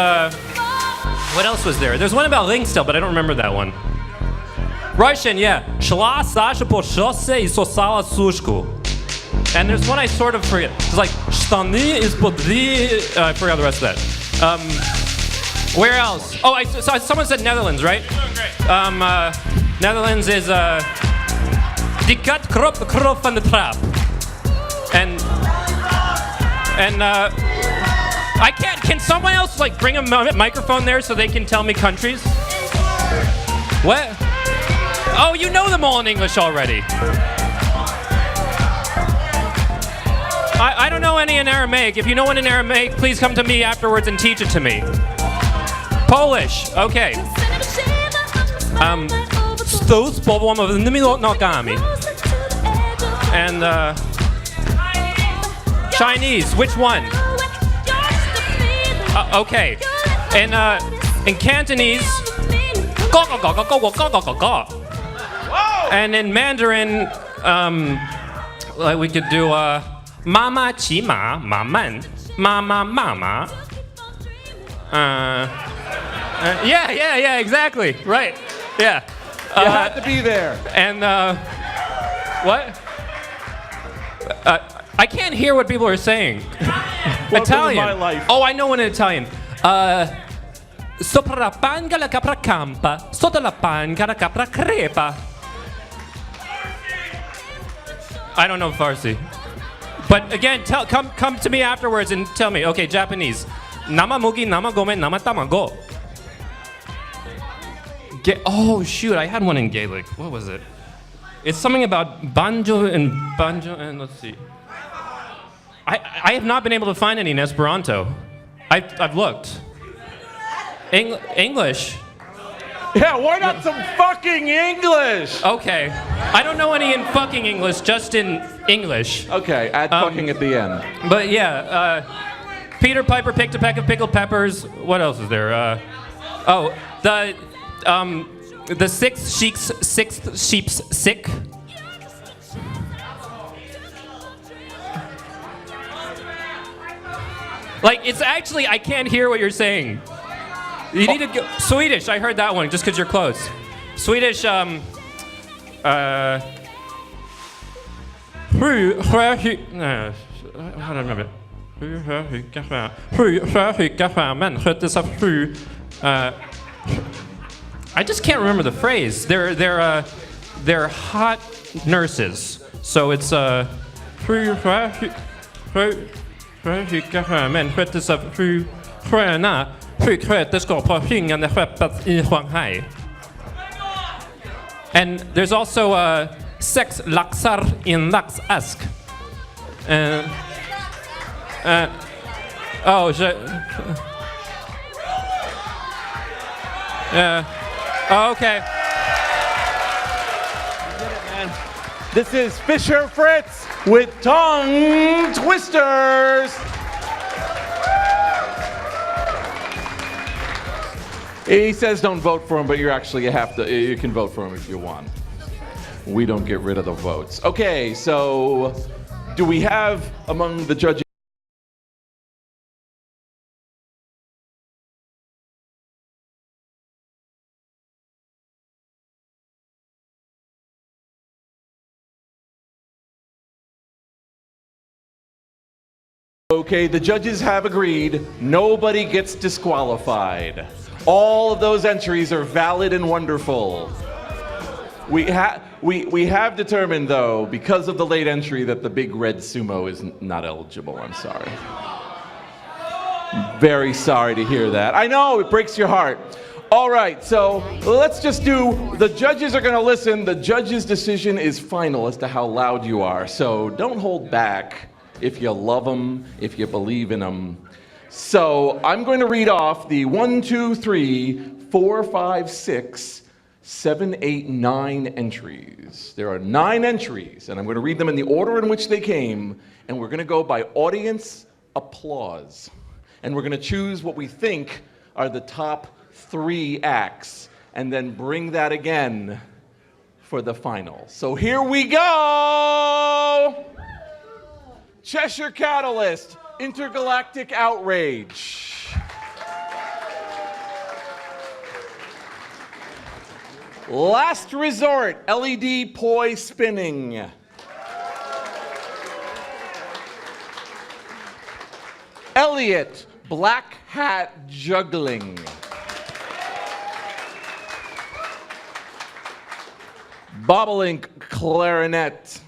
what else was there? There's one about Ringstill, but I don't remember that one. Russian, yeah. Шла Саша по шоссе и сосала сушку. And there's one I sort of forget. It's like штаны из-под I forgot the rest of that. Where else? Oh, someone said Netherlands, right? Netherlands is die kat krop van de trap. And I can't. Can someone else like bring a microphone there so they can tell me countries? What? Oh, you know them all in English already. I don't know any in Aramaic. If you know one in Aramaic, please come to me afterwards and teach it to me. Polish. Okay. Stos nogami. And Chinese. Which one? Okay. And in Cantonese. And in Mandarin, we could do Mama Chi Ma Ma Man Mama. Yeah, exactly. Right. Yeah. You had to be there. And what? I can't hear what people are saying. Italian. To my life. Oh, I know one in Italian. Sopra la panga la capra campa, sotto la panga la capra crepa. I don't know Farsi. But again, come to me afterwards and tell me. Okay, Japanese. Nama mugi, nama gome, nama tamago. Oh shoot, I had one in Gaelic. What was it? It's something about banjo and let's see. I have not been able to find any in Esperanto. I've looked. English. Yeah, why not some fucking English? Okay. I don't know any in fucking English, just in English. Okay, add fucking at the end. But yeah, Peter Piper picked a peck of pickled peppers. What else is there? The sixth sheep's sick. Like, it's actually, I can't hear what you're saying. You need to go. Swedish, I heard that one just because you're close. Swedish, I don't remember. I just can't remember the phrase. They're hot nurses. So it's män sköttes av sköna sjuksköterskor på hängande skeppet I Shanghai. And there's also 6 laxar in laxask. Okay. This is Fisher Fritz with Tongue Twisters. He says don't vote for him, but you can vote for him if you want. We don't get rid of the votes. Okay, so do we have among the judges? Okay, the judges have agreed. Nobody gets disqualified. All of those entries are valid and wonderful. We have determined, though, because of the late entry, that the big red sumo is not eligible. I'm sorry. Very sorry to hear that. I know, it breaks your heart. All right, so let's just the judges are going to listen. The judge's decision is final as to how loud you are. So don't hold back. If you love them, if you believe in them. So I'm going to read off the 1, 2, 3, 4, 5, 6, 7, 8, 9 entries. There are 9 entries, and I'm going to read them in the order in which they came, and we're going to go by audience applause. And we're going to choose what we think are the top 3 acts, and then bring that again for the final. So here we go! Cheshire Catalyst, Intergalactic Outrage. Last Resort, LED Poi Spinning. Elliot, Black Hat Juggling. Bobolink Clarinet.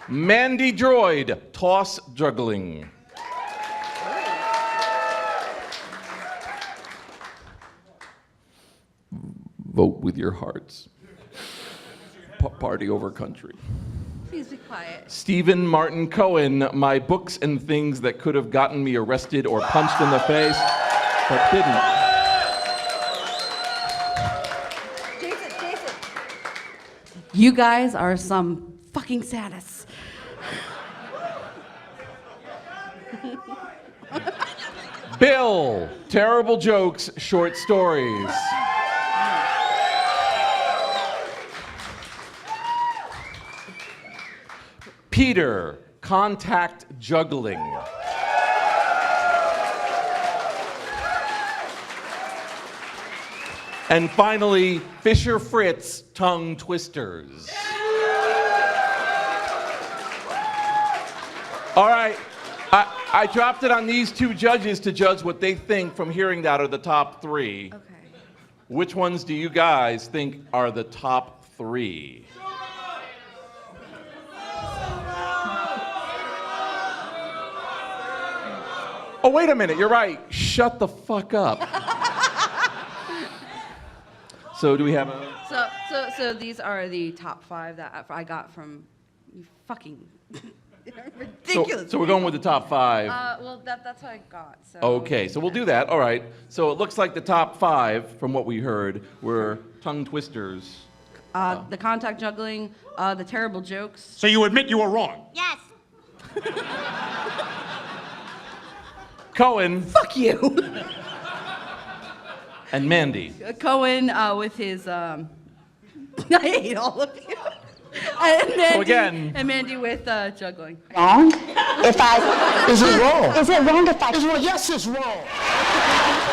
Mandy Droid, Toss Juggling. Vote with your hearts. Party over country. Please be quiet. Stephen Martin Cohen, My Books and Things That Could Have Gotten Me Arrested or Punched in the Face, but didn't. Jason. You guys are some fucking sadists. Bill, Terrible Jokes, Short Stories. Peter, Contact Juggling. And finally, Fisher Fritz, Tongue Twisters. All right, I dropped it on these 2 judges to judge what they think from hearing that are the top 3. Okay. Which ones do you guys think are the top 3? Oh, wait a minute, you're right. Shut the fuck up. So do we have a... So these are the top 5 that I got from you fucking ridiculous. So we're going with the top 5. Well, that's what I got. So. Okay, so we'll do that. All right. So it looks like the top 5, from what we heard, were Tongue Twisters. The Contact Juggling, the Terrible Jokes. So you admit you were wrong? Yes. Cohen. Fuck you. And Mandy. Cohen with his, I hate all of you. And Mandy, again. And Mandy with juggling. Wrong? Is it wrong? Is it wrong if I... Yes, it's wrong.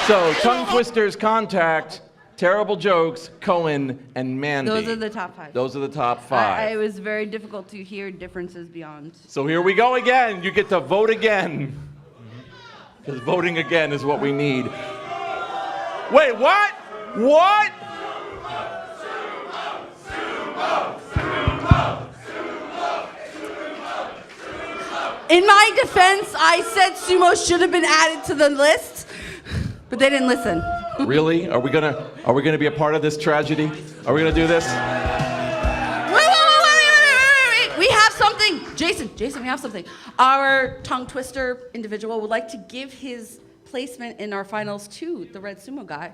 So, tongue twisters, contact, terrible jokes, Cohen, and Mandy. Those are the top 5. Those are the top 5. It was very difficult to hear differences beyond. So here we go again. You get to vote again. Because voting again is what we need. Wait, what? What? In my defense, I said sumo should have been added to the list, but they didn't listen. Really? Are we gonna be a part of this tragedy? Are we gonna do this? Wait. We have something. Jason, we have something. Our tongue twister individual would like to give his placement in our finals to the red sumo guy.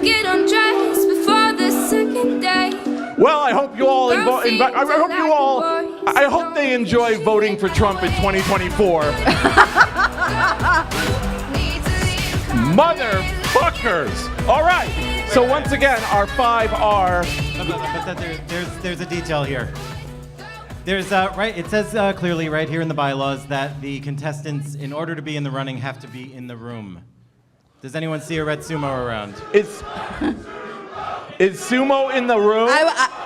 Get undressed before the second day. Well, I hope you all I hope they enjoy voting for Trump in 2024. Motherfuckers! All right. So once again, our 5 are. But there's a detail here. There's right. It says clearly right here in the bylaws that the contestants, in order to be in the running, have to be in the room. Does anyone see a red sumo around? Is sumo in the room?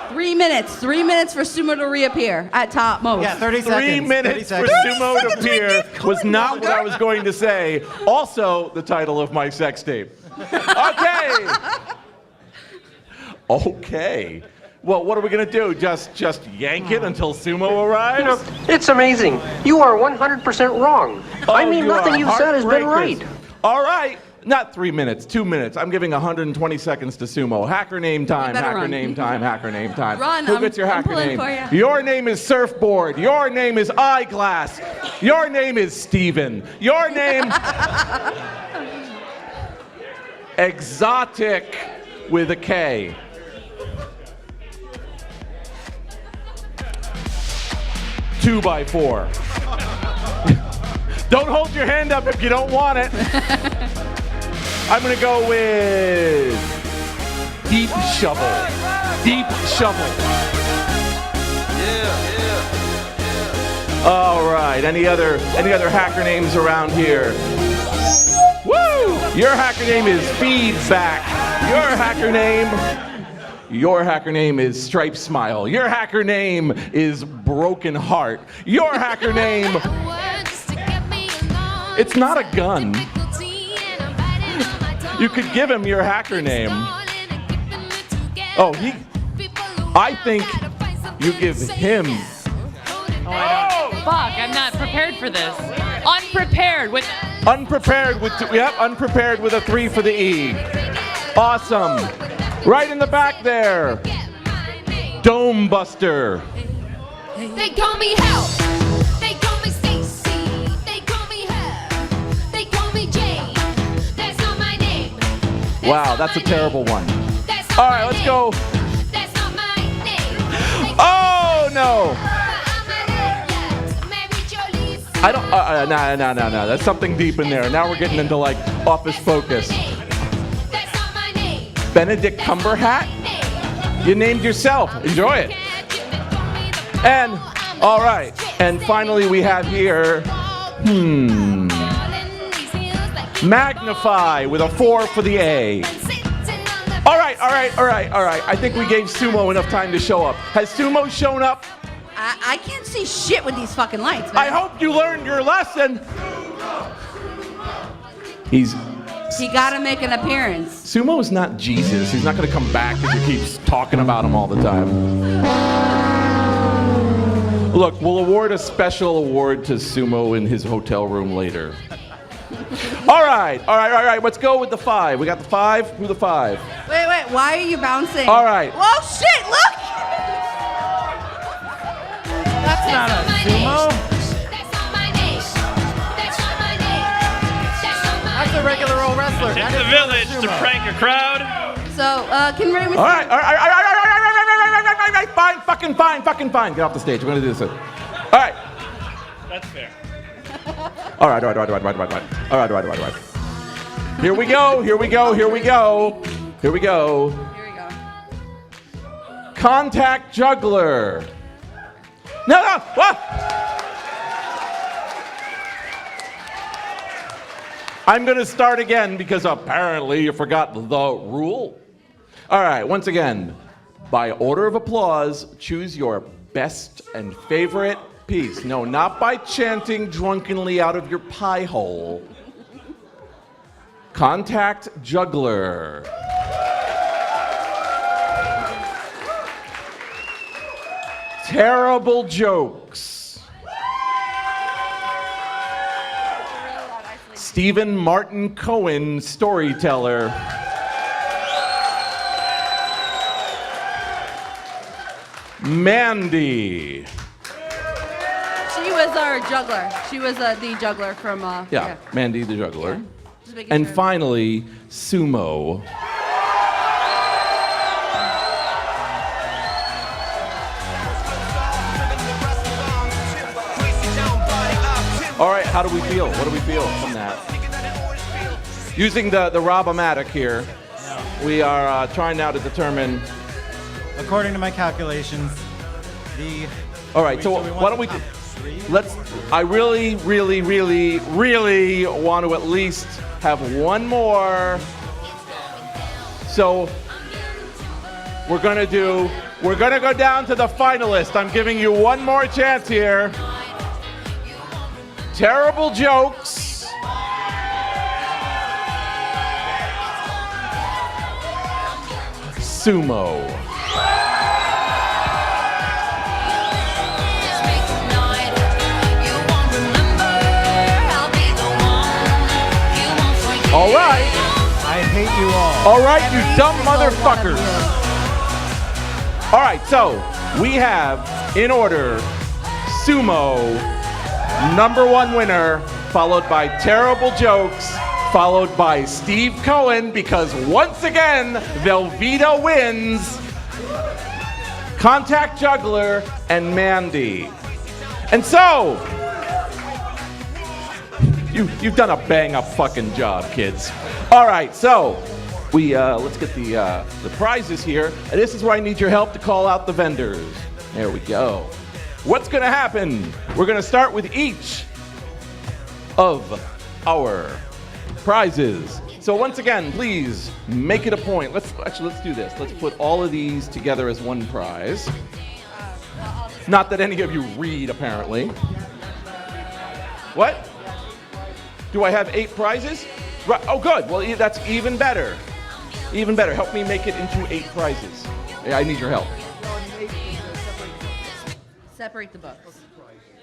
3 minutes. 3 minutes for sumo to reappear at top most. Yeah, 30 seconds. 3 minutes for sumo to appear was not what I was going to say. Also, the title of my sex tape. Okay. Okay. Well, what are we gonna do? Just yank it until sumo arrives? You know, it's amazing. You are 100% wrong. I mean, nothing you've said has been right. All right. Not 3 minutes, 2 minutes. I'm giving 120 seconds to sumo. Hacker name time, hacker run. name time, hacker name time. Run, Who gets your I'm hacker pulling name? for ya. Your name is Surfboard. Your name is Eyeglass. Your name is Steven. Your name... Exotic with a K. Two by 4. Don't hold your hand up if you don't want it. I'm gonna go with Deep Shovel. Deep Shovel. All right. Any other hacker names around here? Woo! Your hacker name is Feedback. Your hacker name is Stripe Smile. Your hacker name is Broken Heart. Your hacker name. It's not a gun. You could give him your hacker name. Oh, I think you give him. Oh, fuck, I'm not prepared for this. Unprepared with a 3 for the E. Awesome. Right in the back there. Dome Buster. They call me Help. They call me Stacy. They call me Her. They call me Jane. That's not my name. Wow, that's a terrible one. All right, let's go. That's not my name. Oh, no. I don't, no. That's something deep in there. Now we're getting into like Office Focus. Benedict Cumberhat? You named yourself. Enjoy it. And, all right. And finally we have here, Magnify with a 4 for the A. All right. I think we gave Sumo enough time to show up. Has Sumo shown up? I can't see shit with these fucking lights, man. I hope you learned your lesson. He gotta make an appearance. Sumo is not Jesus. He's not gonna come back if you keep talking about him all the time. Look, we'll award a special award to Sumo in his hotel room later. All right. Let's go with the 5. We got the 5. Who the 5? Wait. Why are you bouncing? All right. Whoa, shit! Look. That's not a sumo. That's a regular old wrestler. Take the village to prank a crowd. So, can Ray with All right. Fine. Get off the stage. We're gonna do this. All right. That's fair. All right. Here we go. Here we go. Here we go. Here we go. Here we go. Contact juggler. No, no. What? I'm going to start again because apparently you forgot the rule. All right, once again, by order of applause, choose your best and favorite piece. No, not by chanting drunkenly out of your pie hole. Contact juggler. Terrible jokes. Stephen Martin Cohen, storyteller. Mandy. She was our juggler. She was the juggler from. Yeah, Mandy the juggler. Yeah. Just making And sure. finally, Sumo. All right, how do we feel? What do we feel from that? Using the Rob-O-Matic here, we are trying now to determine. According to my calculations, the. All right, so why don't we do? I really, really, really, really want to at least have one more. So we're gonna go down to the finalist. I'm giving you one more chance here. Terrible jokes. Sumo. All right. I hate you all. All right, you dumb motherfuckers. All right, so we have, in order, Sumo, #1 winner, followed by Terrible Jokes, followed by Steve Cohen, because once again, Velveeta wins, Contact Juggler, and Mandy. And so, you've done a bang-up fucking job, kids. All right, so let's get the prizes here. And this is where I need your help to call out the vendors. There we go. What's gonna happen? We're gonna start with each of our prizes. So once again, please make it a point. Let's do this. Let's put all of these together as one prize. Not that any of you read, apparently. What? Do I have 8 prizes? Right. Oh, good. Well, that's even better. Even better. Help me make it into 8 prizes. Yeah, I need your help. Separate the books.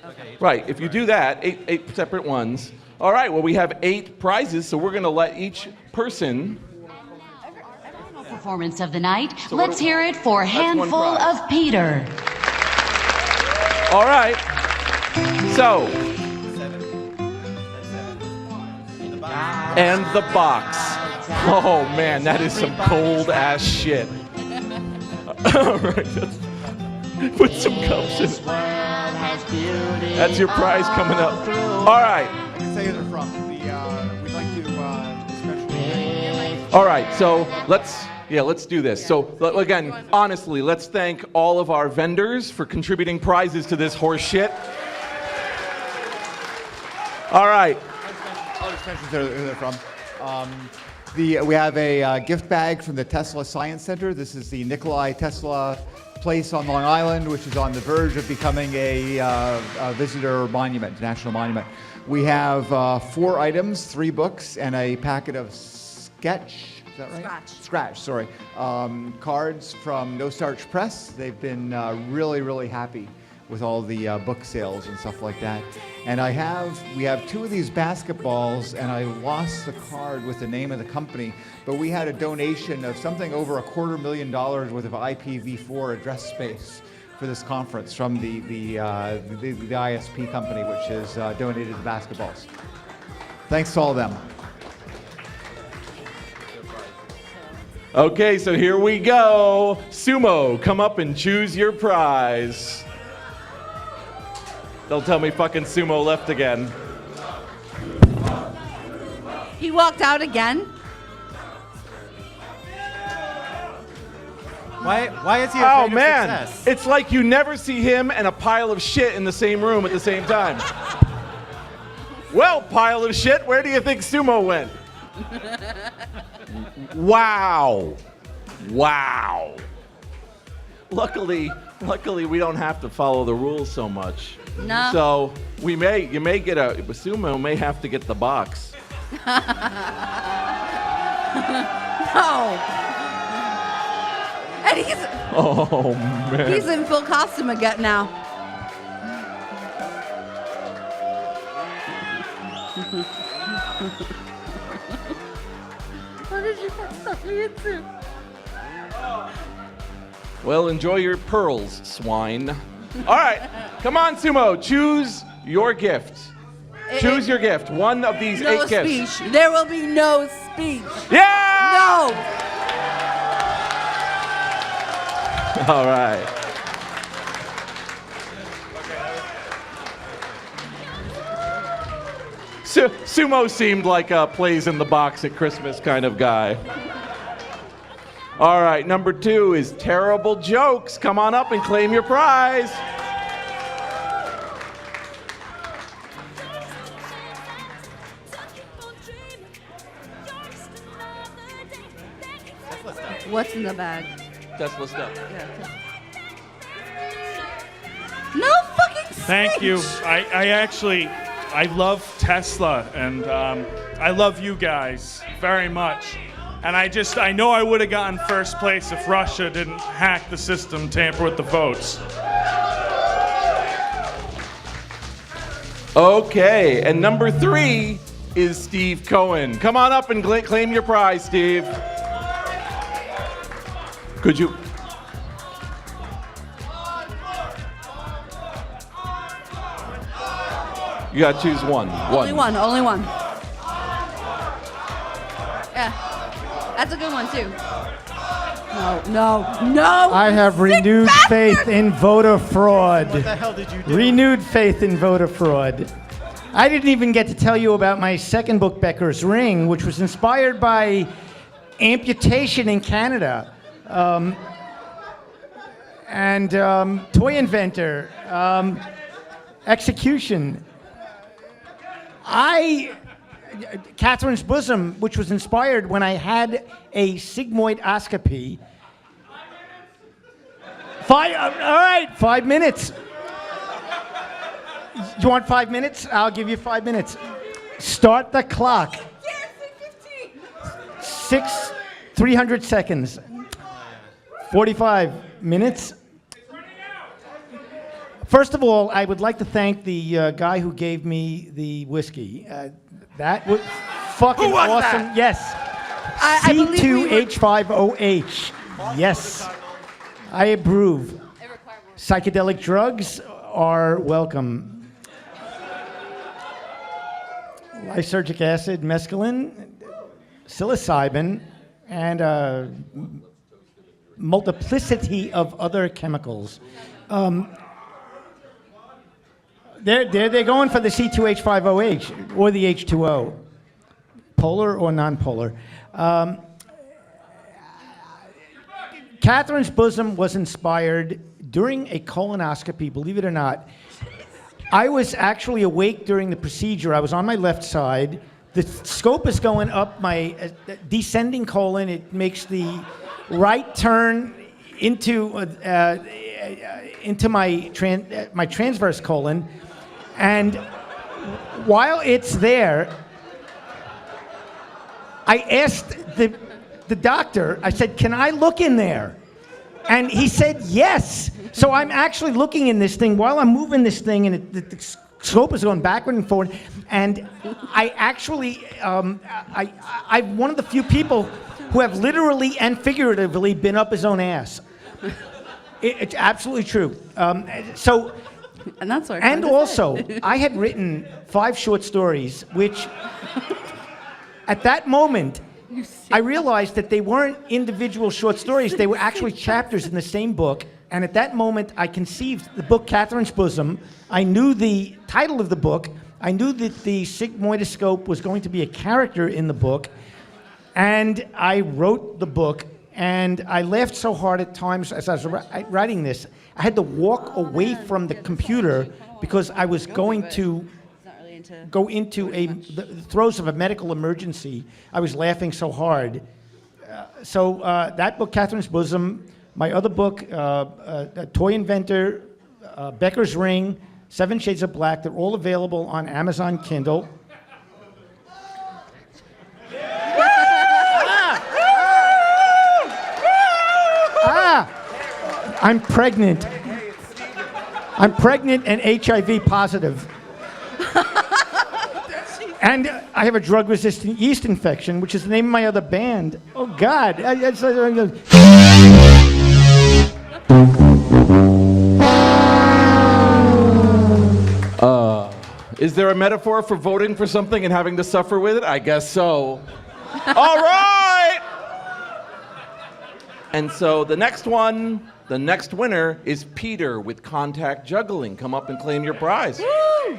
Okay. Right. If you do that, 8 separate ones. All right. Well, we have 8 prizes, so we're going to let each person. Performance of the night. So Let's hear it for Handful of Peter. All right. So. And the box. Oh man, that is some cold ass shit. All right, put some cups in. That's your prize coming up. All right. I can say who they're from. We'd like to especially. All right, so let's do this. So again, honestly, let's thank all of our vendors for contributing prizes to this horse shit. All right. I'll just mention who they're from. We have a gift bag from the Tesla Science Center. This is the Nikolai Tesla place on Long Island, which is on the verge of becoming a visitor monument, national monument. We have 4 items, 3 books, and a packet of sketch. Is that right? Scratch, sorry. Cards from No Starch Press. They've been really, really happy with all the book sales and stuff like that. And we have 2 of these basketballs, and I lost the card with the name of the company, but we had a donation of something over $250,000 worth of IPv4 address space for this conference from the ISP company, which has donated the basketballs. Thanks to all of them. Okay, so here we go. Sumo, come up and choose your prize. They'll tell me fucking Sumo left again. He walked out again. Why is he afraid Oh of man, success? it's like you never see him and a pile of shit in the same room at the same time. Well, pile of shit, where do you think Sumo went? Wow. Wow. Luckily, we don't have to follow the rules so much. No. So you may get Sumo may have to get the box. No. And Oh man. he's in full costume again now. What did you stuff me into? Well, enjoy your pearls, swine. All right, come on, Sumo, choose your gift. Choose your gift. One of these No 8 gifts. speech. There will be no speech. Yeah! No. All right. Sumo seemed like a plays in the box at Christmas kind of guy. All right, number 2 is terrible jokes. Come on up and claim your prize. What's in the bag? Tesla stuff. No fucking speech. Thank you. I love Tesla, and I love you guys very much. And I know I would have gotten first place if Russia didn't hack the system, tamper with the votes. Okay, and number 3 is Steve Cohen. Come on up and claim your prize, Steve. Could you? You gotta choose one. Only one. Yeah. That's a good one, too. No. I have renewed faith in voter fraud. What the hell did you do? Renewed faith in voter fraud. I didn't even get to tell you about my second book, Becker's Ring, which was inspired by amputation in Canada. And toy inventor, execution. Catherine's bosom, which was inspired when I had a sigmoidoscopy. All right, 5 minutes. You want 5 minutes? I'll give you 5 minutes. Start the clock. 300 seconds. 45 minutes. First of all, I would like to thank the guy who gave me the whiskey. That was fucking Who was awesome. that? Yes. I believe we were- C2H5OH. Yes. I approve. Psychedelic drugs are welcome. Lysergic acid, mescaline, psilocybin, and a multiplicity of other chemicals. They're going for the C2H5OH or the H2O, polar or non-polar. Catherine's bosom was inspired during a colonoscopy, believe it or not. I was actually awake during the procedure. I was on my left side. The scope is going up my descending colon. It makes the right turn into my transverse colon. And while it's there, I asked the doctor, I said, "Can I look in there?" And he said, "Yes." So I'm actually looking in this thing while I'm moving this thing, and the scope is going backward and forward. And I actually, I'm one of the few people who have literally and figuratively been up his own ass. It's absolutely true. And that's what And also, I had written 5 short stories, which at that moment, I realized that they weren't individual short stories. They were actually chapters in the same book. And at that moment, I conceived the book Catherine's Bosom. I knew the title of the book. I knew that the sigmoidoscope was going to be a character in the book, and I wrote the book, and I laughed so hard at times as I was writing this, I had to walk away from the computer because I was going to go into the throes of a medical emergency. I was laughing so hard. So that book, Catherine's Bosom, my other book, Toy Inventor, Becker's Ring, 7 Shades of Black, they're all available on Amazon Kindle. I'm pregnant. I'm pregnant and HIV positive. And I have a drug-resistant yeast infection, which is the name of my other band. Oh, God. Is there a metaphor for voting for something and having to suffer with it? I guess so. All right! And so the next one, the next winner is Peter with Contact Juggling. Come up and claim your prize. Woo!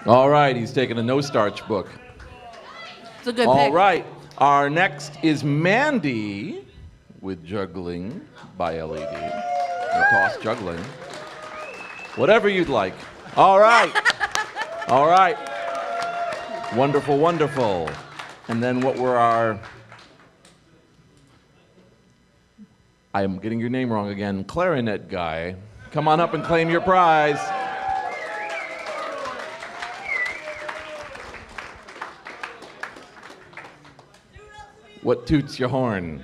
All right, he's taking a no-starch book. It's a good All pick. right, our next is Mandy with Juggling by LED. Or Toss Juggling. Whatever you'd like. All right. All right. Wonderful, wonderful. And then what were our... I'm getting your name wrong again. Clarinet guy. Come on up and claim your prize. What toots your horn?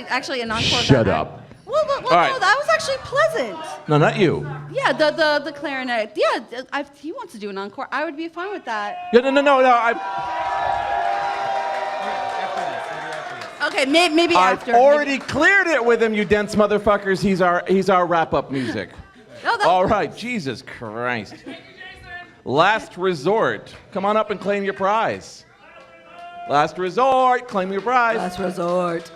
Actually, an encore. Shut up. Well, All right. no, that was actually pleasant. No, not you. Yeah, the clarinet. Yeah, if he wants to do an encore, I would be fine with that. Yeah, no. Okay, maybe I've after. already cleared it with him, you dense motherfuckers. He's our wrap-up music. All right, Jesus Christ. Last resort. Come on up and claim your prize. Last resort. Claim your prize. Last resort.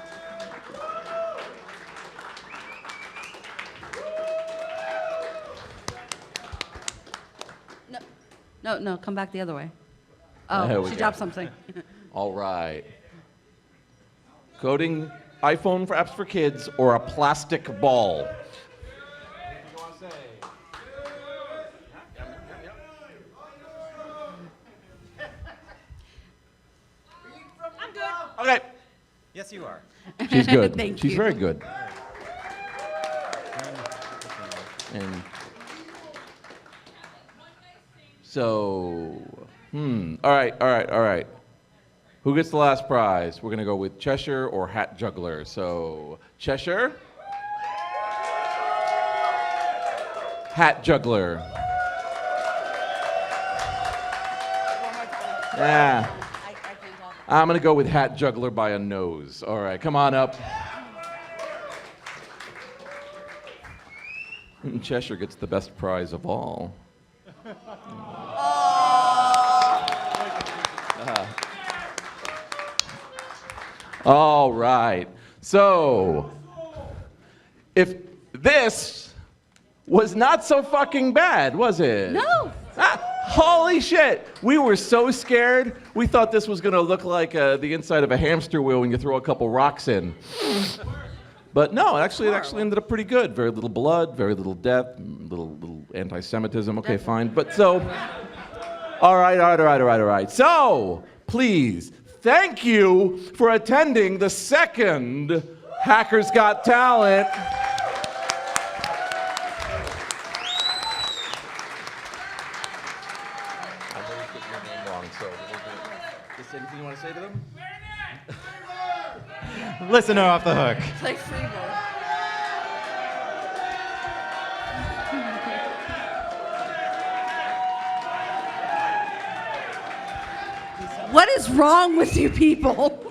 No, come back the other way. There Oh, we she go. dropped something. All right. Coding iPhone for apps for kids or a plastic ball. I'm good. Okay. Yes, you are. She's good. Thank She's you. very good. And so, all right. Who gets the last prize? We're gonna go with Cheshire or Hat Juggler. So, Cheshire? Hat Juggler. Yeah. I'm gonna go with Hat Juggler by a nose. All right, come on up. And Cheshire gets the best prize of all. All right. So, if this was not so fucking bad, was it? No. Holy shit! We were so scared. We thought this was gonna look like the inside of a hamster wheel when you throw a couple rocks in. But no, it actually ended up pretty good. Very little blood, very little death, little anti-Semitism. Okay, fine. But so, all right. So, please, thank you for attending the second Hackers Got Talent. Anything you want to say to them? Listener off the hook. It's like Freeble. What is wrong with you people?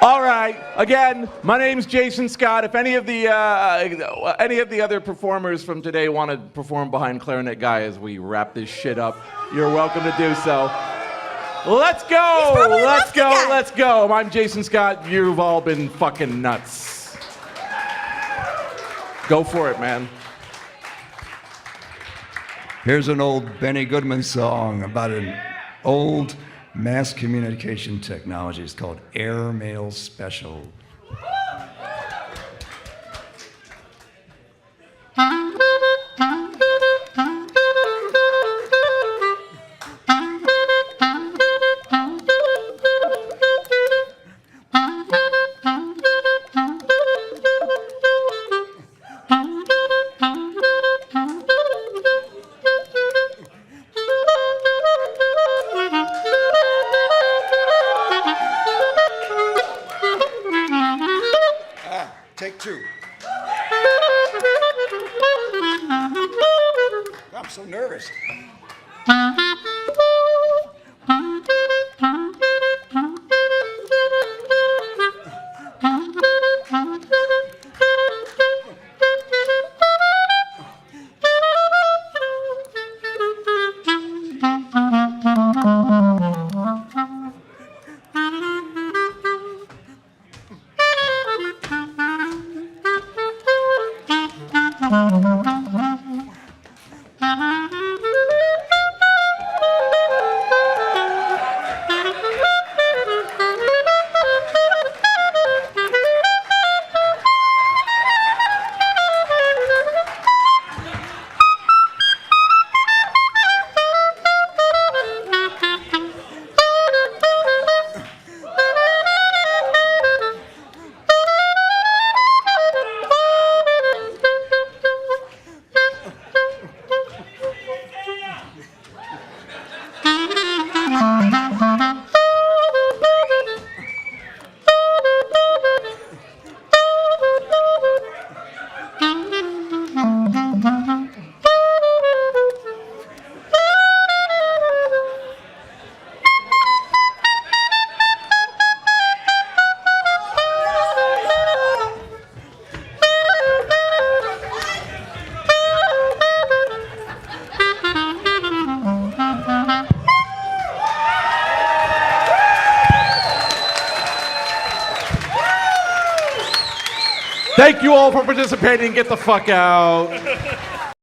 All right. Again, my name's Jason Scott. If any of the other performers from today want to perform behind Clarinet Guy as we wrap this shit up, you're welcome to do so. Let's go! Let's go! Let's go! I'm Jason Scott. You've all been fucking nuts. Go for it, man. Here's an old Benny Goodman song about an old mass communication technology. It's called Airmail Special. Take two. I'm so nervous. Thank you all for participating. Get the fuck out.